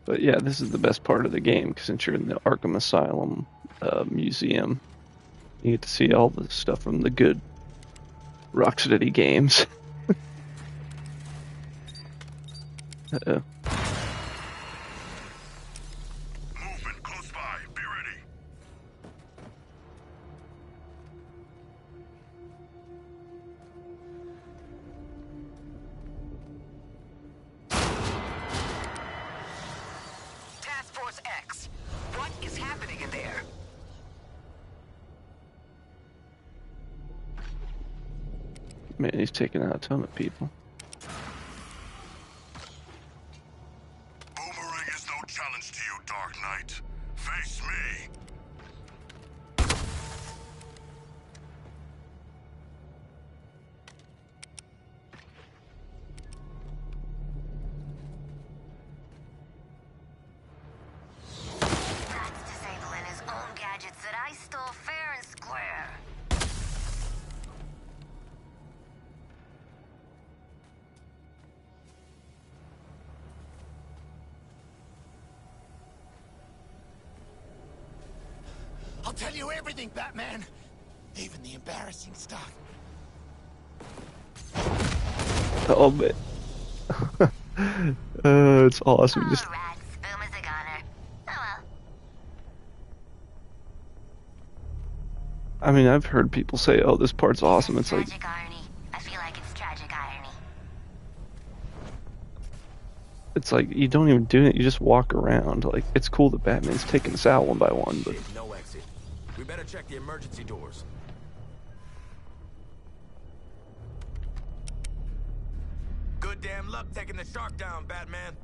But yeah, this is the best part of the game, because since you're in the Arkham Asylum museum, you get to see all the stuff from the good Rocksteady games. Uh-oh. Movement close by. Be ready. Task Force X, what is happening in there? Man, he's taking out a ton of people. Boomerang is no challenge to you, Dark Knight. Face me. That's disabling his own gadgets that I stole fair and square. I'll tell you everything, Batman! Even the embarrassing stuff. Oh, man. It's awesome. Just Rats, boom as a goner. Oh well. I mean, I've heard people say, "Oh, this part's awesome." It's like, Tragic irony. I feel like it's tragic irony. you don't even do it. You just walk around. Like, it's cool that Batman's taking us out one by one, but Shit, no exit. We better check the emergency doors. Good damn luck taking the shark down, Batman.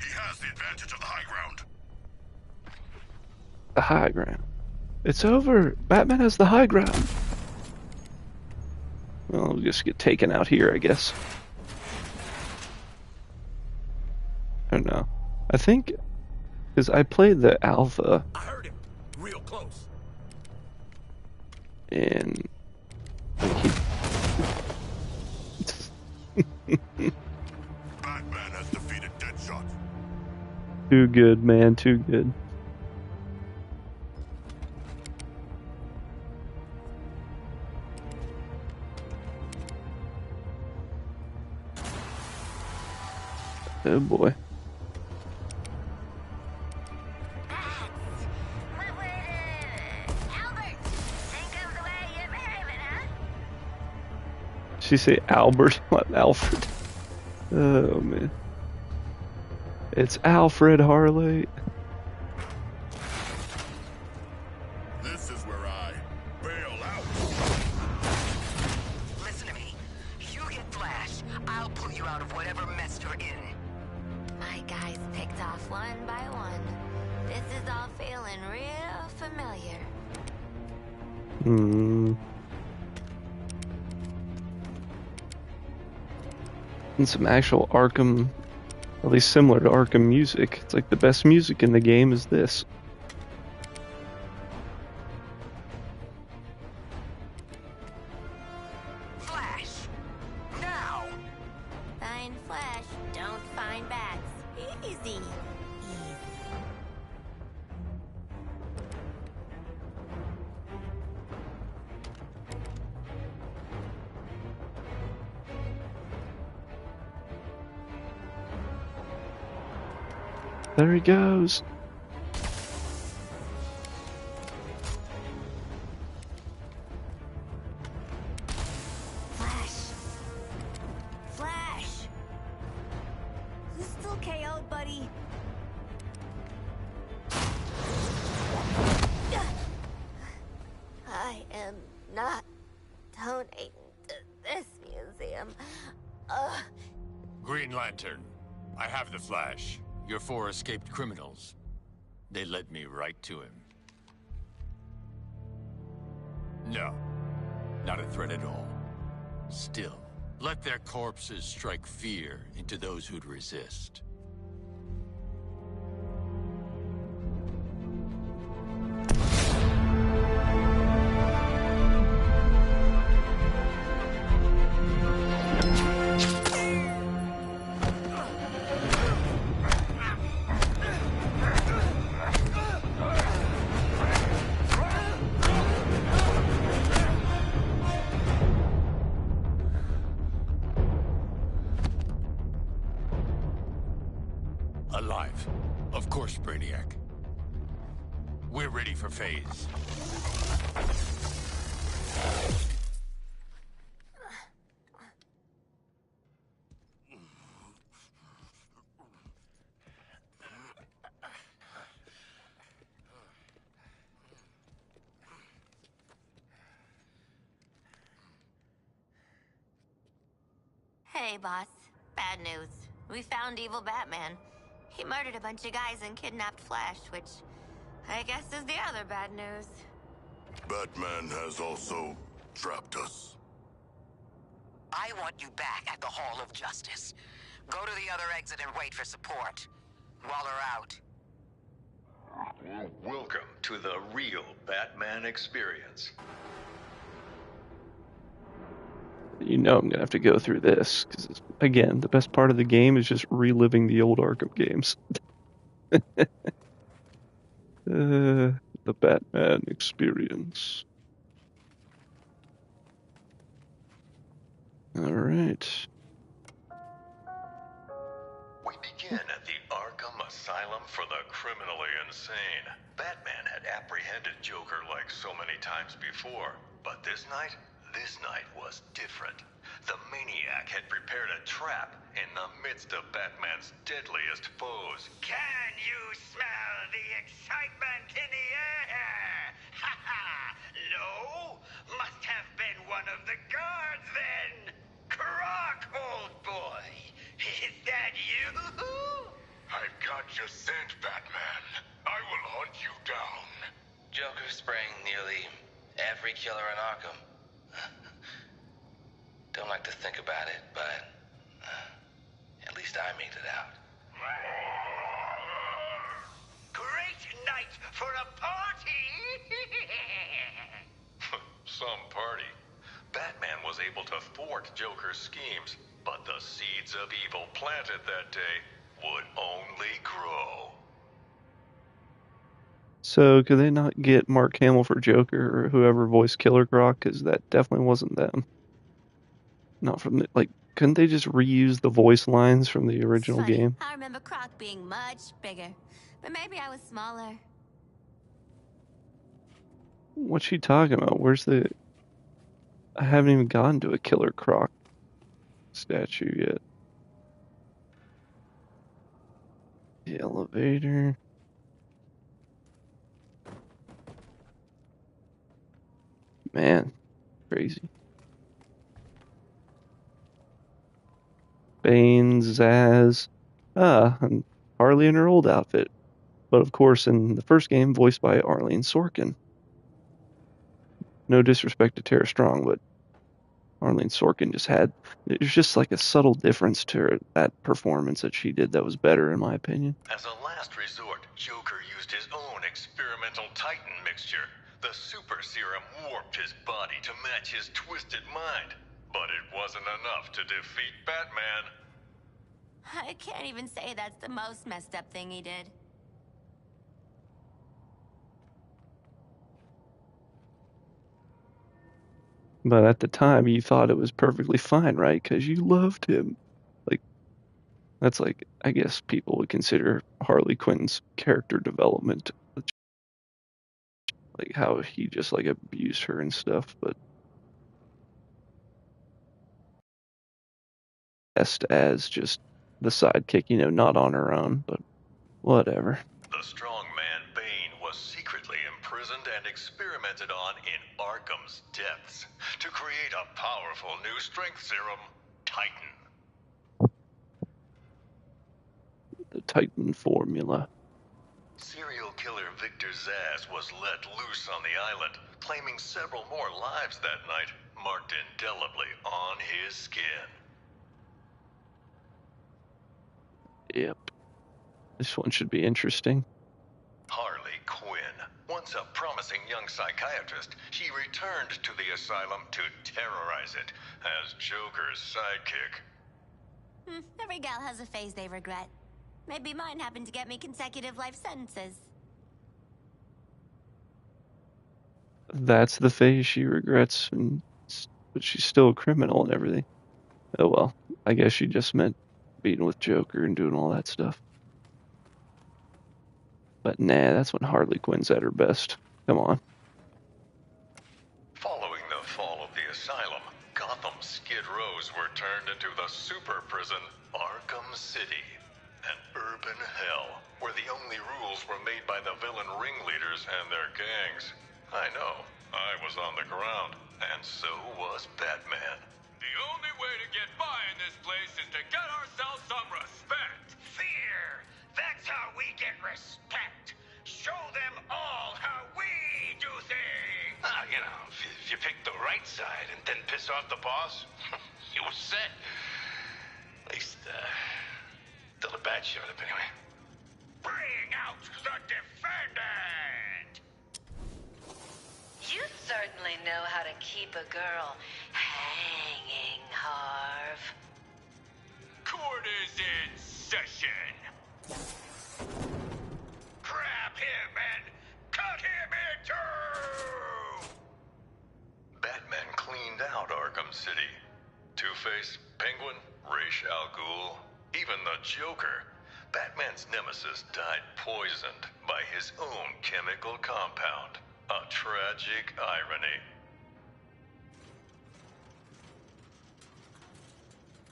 He has the advantage of the high ground. the high ground. It's over. Batman has the high ground. Well, we'll just get taken out here, I guess. I don't know. I think, because I played the alpha. I heard him. Real close. And Batman has defeated Deadshot. too good, man, too good. Oh boy. Did she say Albert? What, Alfred? Oh man. It's Alfred Harley. This is where I bail out. Listen to me. You get Flash, I'll pull you out of whatever mess you're in. My guys picked off one by one. This is all feeling real familiar. And some actual Arkham, at least similar to Arkham music. It's like the best music in the game is this. Flash! Now! Find Flash, don't find bats. Easy. There he goes. Flash! You still KO'd, buddy? I am not donating to this museum. Green Lantern, I have the Flash. Your 4 escaped criminals. They led me right to him. No, not a threat at all. Still, let their corpses strike fear into those who'd resist. Alive. Of course, Brainiac. We're ready for phase. Hey, boss. Bad news. We found evil Batman. He murdered a bunch of guys and kidnapped Flash, which I guess is the other bad news. Batman has also trapped us. I want you back at the Hall of Justice. Go to the other exit and wait for support. Waller out. Welcome to the real Batman experience. You know I'm gonna have to go through this, because again, the best part of the game is just reliving the old Arkham games. The Batman experience. Alright. We begin at the Arkham Asylum for the criminally insane. Batman had apprehended Joker like so many times before, but this night was different. The Maniac had prepared a trap in the midst of Batman's deadliest foes. Can you smell the excitement in the air? Ha ha! No? Must have been one of the guards then! Croc, old boy! Is that you? I've got your scent, Batman. I will hunt you down. Joker spraying nearly every killer in Arkham. Don't like to think about it, but at least I made it out. Great night for a party! Some party. Batman was able to thwart Joker's schemes, but the seeds of evil planted that day would only grow. So, could they not get Mark Hamill for Joker or whoever voiced Killer Croc? Because that definitely wasn't them. Not from the, like, couldn't they just reuse the voice lines from the original Funny, game? I remember Croc being much bigger, but maybe I was smaller. What's she talking about? Where's the... I haven't even gotten to a Killer Croc statue yet. The elevator. Man, crazy. Bane, Zaz. And Harley in her old outfit. But of course, in the first game, voiced by Arlene Sorkin. No disrespect to Tara Strong, but Arlene Sorkin just had... There's just like a subtle difference to her, that performance that she did that was better, in my opinion. As a last resort, Joker used his own experimental Titan mixture. The super serum warped his body to match his twisted mind. But it wasn't enough to defeat Batman. I can't even say that's the most messed up thing he did. But at the time, you thought it was perfectly fine, right? Because you loved him. Like, that's like, I guess people would consider Harley Quinn's character development. Like, how he just, like, abused her and stuff, but... Best as just the sidekick, you know, not on her own, but whatever. The strong man Bane was secretly imprisoned and experimented on in Arkham's depths to create a powerful new strength serum, Titan. The Titan formula. Serial killer Victor Zsasz was let loose on the island, claiming several more lives that night, marked indelibly on his skin. Yep. This one should be interesting. Harley Quinn. Once a promising young psychiatrist, she returned to the asylum to terrorize it as Joker's sidekick. Every gal has a phase they regret. Maybe mine happened to get me consecutive life sentences. That's the phase she regrets, but she's still a criminal and everything. Oh well, I guess she just meant being with Joker and doing all that stuff. But nah, that's when Harley Quinn's at her best. Come on. Following the fall of the asylum, Gotham's Skid Rows were turned into the super prison, Arkham City. An urban hell, where the only rules were made by the villain ringleaders and their gangs. I know, I was on the ground, and so was Batman. The only way to get by in this place is to get ourselves some respect. Fear! That's how we get respect. Show them all how we do things. You know, if you pick the right side and then piss off the boss, you were set. At least, till the bad showed up anyway. Bring out the defendant! You certainly know how to keep a girl hanging, Harv. Court is in session. Grab him and cut him in two! Batman cleaned out Arkham City. Two-Face, Penguin, Ra's al Ghul, even the Joker. Batman's nemesis died poisoned by his own chemical compound. A tragic irony.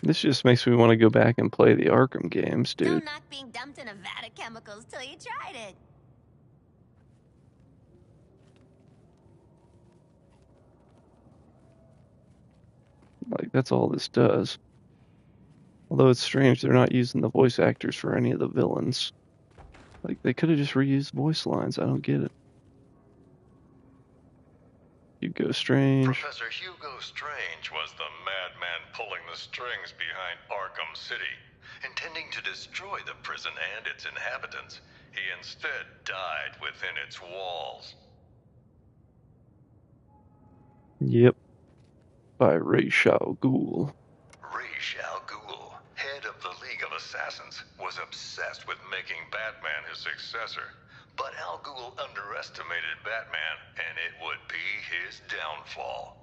This just makes me want to go back and play the Arkham games, dude. Don't knock being dumped in a vat of chemicals till you tried it. Like, that's all this does. Although it's strange they're not using the voice actors for any of the villains. Like, they could have just reused voice lines. I don't get it. Hugo Strange. Professor Hugo Strange was the madman pulling the strings behind Arkham City. Intending to destroy the prison and its inhabitants, he instead died within its walls. Yep. By Ra's al Ghul. Ra's al Ghul, head of the League of Assassins, was obsessed with making Batman his successor. But Al Ghul underestimated Batman, and it would be his downfall.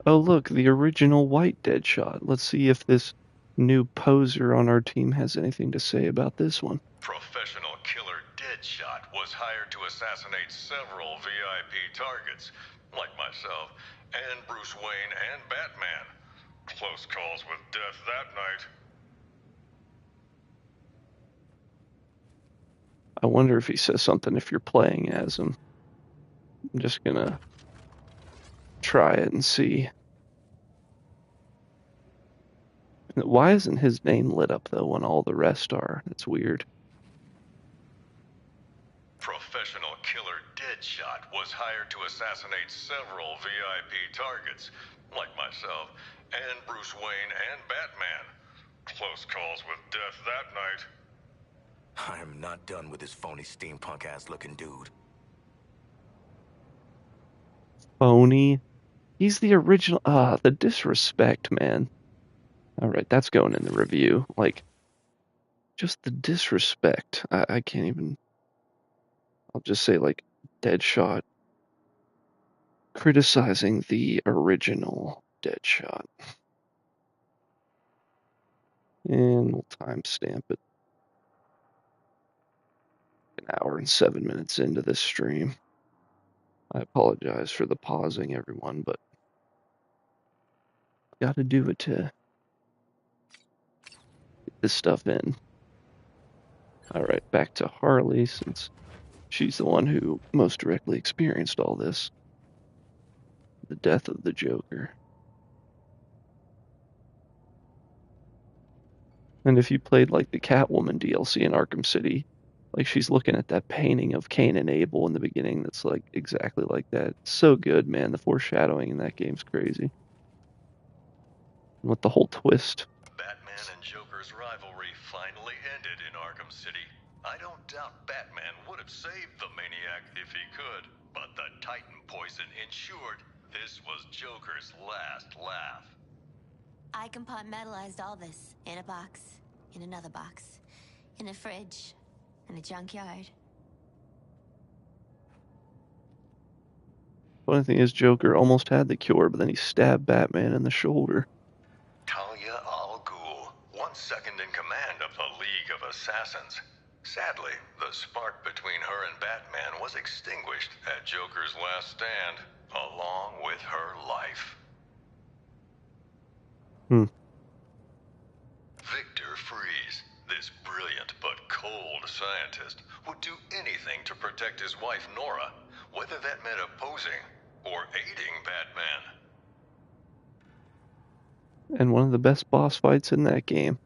Oh, look, the original white Deadshot. Let's see if this new poser on our team has anything to say about this one. Professional killer Deadshot was hired to assassinate several VIP targets, like myself, and Bruce Wayne and Batman. Close calls with death that night. I wonder if he says something if you're playing as him. I'm just gonna try it and see. Why isn't his name lit up, though, when all the rest are? That's weird. Professional killer Deadshot was hired to assassinate several VIP targets, like myself, and Bruce Wayne and Batman. Close calls with death that night. I am not done with this phony steampunk-ass looking dude. Phony? He's the original. The disrespect, man. Alright, that's going in the review. Like, just the disrespect. I can't even... I'll just say, like, Deadshot criticizing the original Deadshot. And we'll timestamp it. An hour and 7 minutes into this stream. I apologize for the pausing, everyone, but gotta do it to get this stuff in. Alright, back to Harley, since she's the one who most directly experienced all this. The death of the Joker. And if you played like the Catwoman DLC in Arkham City, like she's looking at that painting of Cain and Abel in the beginning that's like exactly like that. It's so good, man. The foreshadowing in that game's crazy. And with the whole twist. Batman and Joker's rivalry finally ended in Arkham City. I don't doubt Batman would have saved the maniac if he could, but the Titan poison ensured this was Joker's last laugh. I compartmentalized all this in a box, in another box, in a fridge, in a junkyard. Funny thing is, Joker almost had the cure, but then he stabbed Batman in the shoulder. Talia al Ghul, once second in command of the League of Assassins. Sadly, the spark between her and Batman was extinguished at Joker's last stand, along with her life. Victor Freeze, this brilliant but cold scientist, would do anything to protect his wife Nora, whether that meant opposing or aiding Batman. And one of the best boss fights in that game.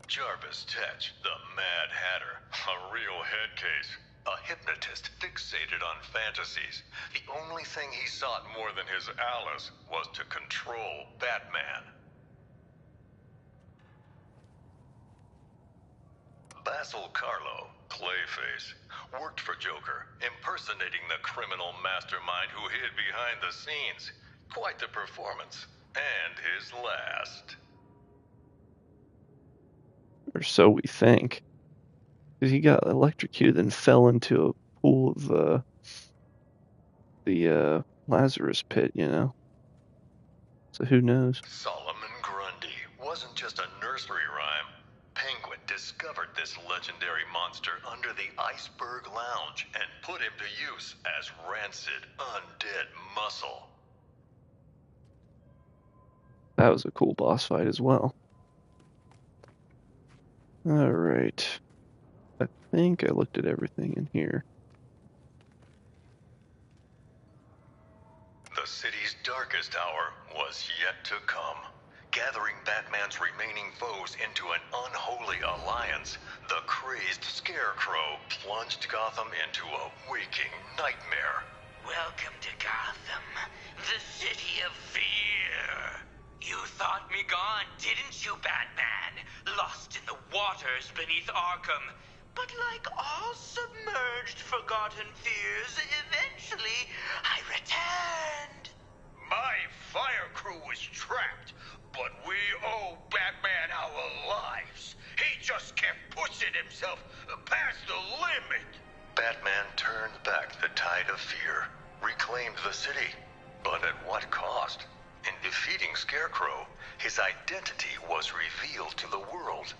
Jarvis Tetch, the Mad Hatter, a real head case. A hypnotist fixated on fantasies. The only thing he sought more than his Alice was to control Batman. Basil Karlo, Clayface, worked for Joker, impersonating the criminal mastermind who hid behind the scenes. Quite the performance. And his last. Or so we think. Because he got electrocuted and fell into a pool of the Lazarus pit, you know? So who knows? Solomon Grundy wasn't just a nursery rhyme. Penguin discovered this legendary monster under the Iceberg Lounge and put him to use as rancid, undead muscle. That was a cool boss fight as well. Alright. I think I looked at everything in here. The city's darkest hour was yet to come. Gathering Batman's remaining foes into an unholy alliance, the crazed Scarecrow plunged Gotham into a waking nightmare. Welcome to Gotham, the city of fear. You thought me gone, didn't you, Batman? Lost in the waters beneath Arkham. But like all submerged, forgotten fears, eventually I returned. My fire crew was trapped, but we owe Batman our lives. He just kept pushing himself past the limit. Batman turned back the tide of fear, reclaimed the city, but at what cost? In defeating Scarecrow, his identity was revealed to the world.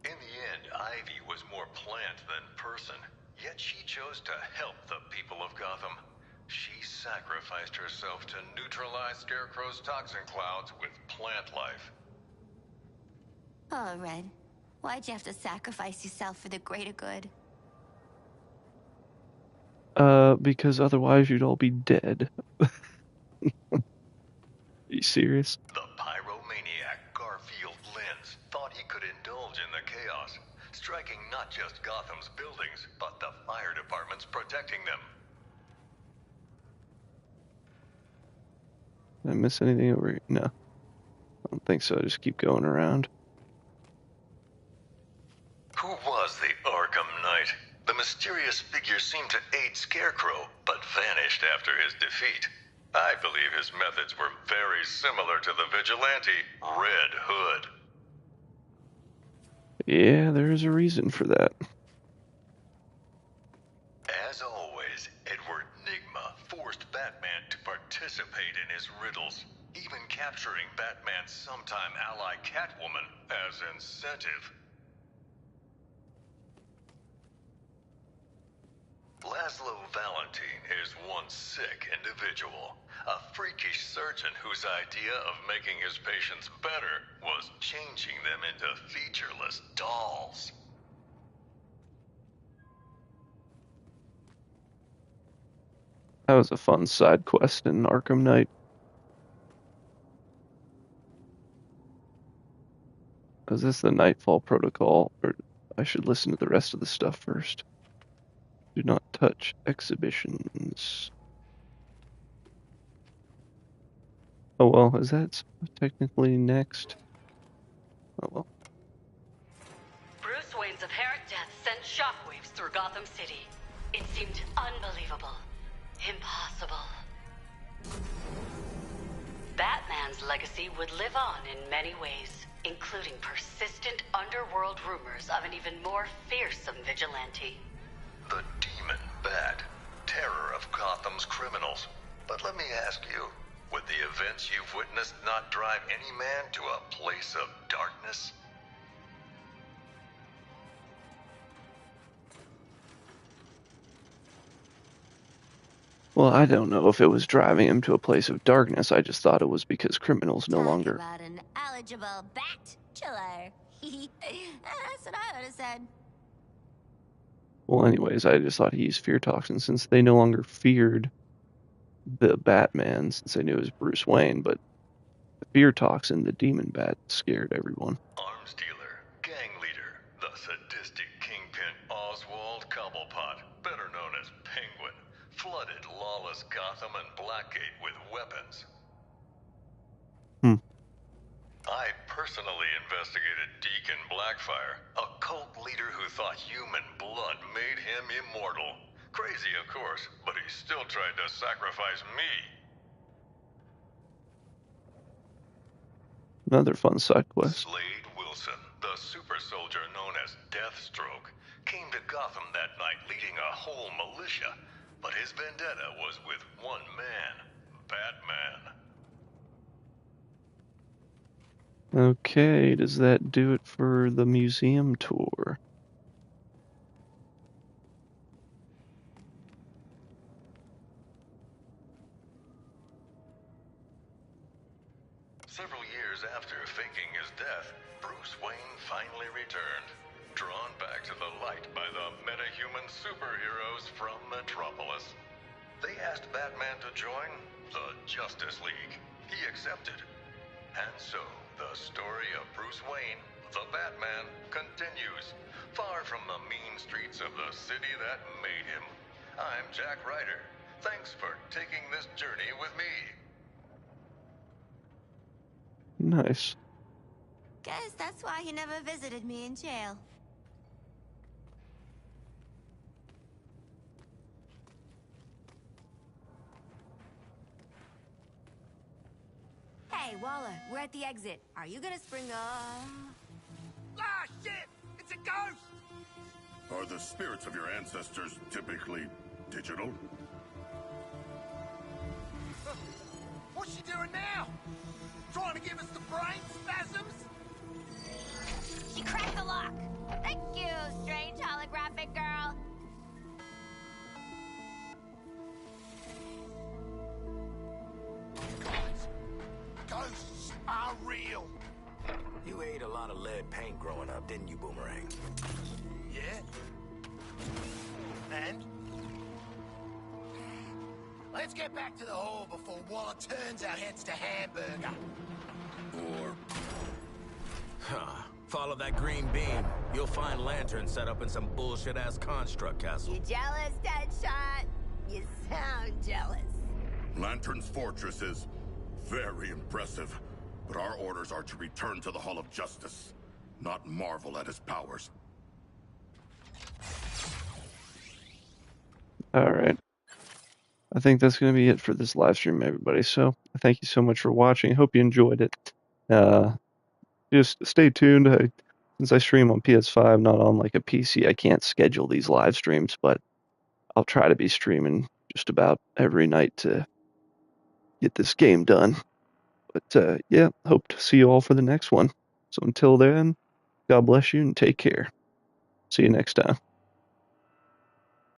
In the end, Ivy was more plant than person, yet she chose to help the people of Gotham. She sacrificed herself to neutralize Scarecrow's toxin clouds with plant life. Oh, Red. Why'd you have to sacrifice yourself for the greater good? Because otherwise you'd all be dead. Are you serious? The pyromaniac Garfield Lynns thought he could indulge in the chaos, striking not just Gotham's buildings, but the fire departments protecting them. Did I miss anything over here? No. I don't think so. I just keep going around. Who was the Arkham Knight? The mysterious figure seemed to aid Scarecrow, but vanished after his defeat. I believe his methods were very similar to the vigilante, Red Hood. Yeah, there's a reason for that. As always, Edward Nygma forced Batman to participate in his riddles, even capturing Batman's sometime ally Catwoman as incentive. Laszlo Valentine is one sick individual, a freakish surgeon whose idea of making his patients better was changing them into featureless dolls. That was a fun side quest in Arkham Knight. Is this the Nightfall Protocol? Or I should listen to the rest of the stuff first. Do not touch exhibitions. Oh well, is that technically next? Oh well. Bruce Wayne's apparent death sent shockwaves through Gotham City. It seemed unbelievable. Impossible. Batman's legacy would live on in many ways, including persistent underworld rumors of an even more fearsome vigilante. The Demon Bat, terror of Gotham's criminals. But let me ask you, would the events you've witnessed not drive any man to a place of darkness? Well, I don't know if it was driving him to a place of darkness. I just thought it was because criminals no longer... About an eligible bachelor. That's what I would have said. Well, anyways, I just thought he used fear toxin since they no longer feared the Batman, since they knew it was Bruce Wayne, but the fear toxin, the Demon Bat, scared everyone. Arms dealer, gang leader, the sadistic kingpin Oswald Cobblepot, better known as Penguin, flooded lawless Gotham and Blackgate with weapons. I personally investigated Deacon Blackfire, a cult leader who thought human blood made him immortal. Crazy, of course, but he still tried to sacrifice me. Another fun side quest. Slade Wilson, the super soldier known as Deathstroke, came to Gotham that night leading a whole militia, but his vendetta was with one man, Batman. Okay, does that do it for the museum tour? Several years after faking his death, Bruce Wayne finally returned, drawn back to the light by the metahuman superheroes from Metropolis. They asked Batman to join the Justice League. He accepted. And so, the story of Bruce Wayne, the Batman, continues, far from the mean streets of the city that made him. I'm Jack Ryder. Thanks for taking this journey with me. Nice. Guess that's why he never visited me in jail. Hey, Walla, we're at the exit. Are you gonna spring Ah, shit! It's a ghost! Are the spirits of your ancestors typically digital? What's she doing now? Trying to give us the brain spasms? She cracked the lock! Thank you, strange holographic girl! Ghosts are real! You ate a lot of lead paint growing up, didn't you, Boomerang? Yeah? And? Let's get back to the hall before Waller turns our heads to hamburger. Or... Huh. Follow that green beam. You'll find lanterns set up in some bullshit-ass construct castle. You jealous, Deadshot? You sound jealous. Lantern's fortress is very impressive, but our orders are to return to the Hall of Justice, not marvel at his powers. Alright. I think that's going to be it for this live stream, everybody. So, thank you so much for watching. I hope you enjoyed it. Just stay tuned. Since I stream on PS5, not on like a PC, I can't schedule these live streams, but I'll try to be streaming just about every night to get this game done. But yeah, hope to see you all for the next one. So until then, God bless you and take care. See you next time.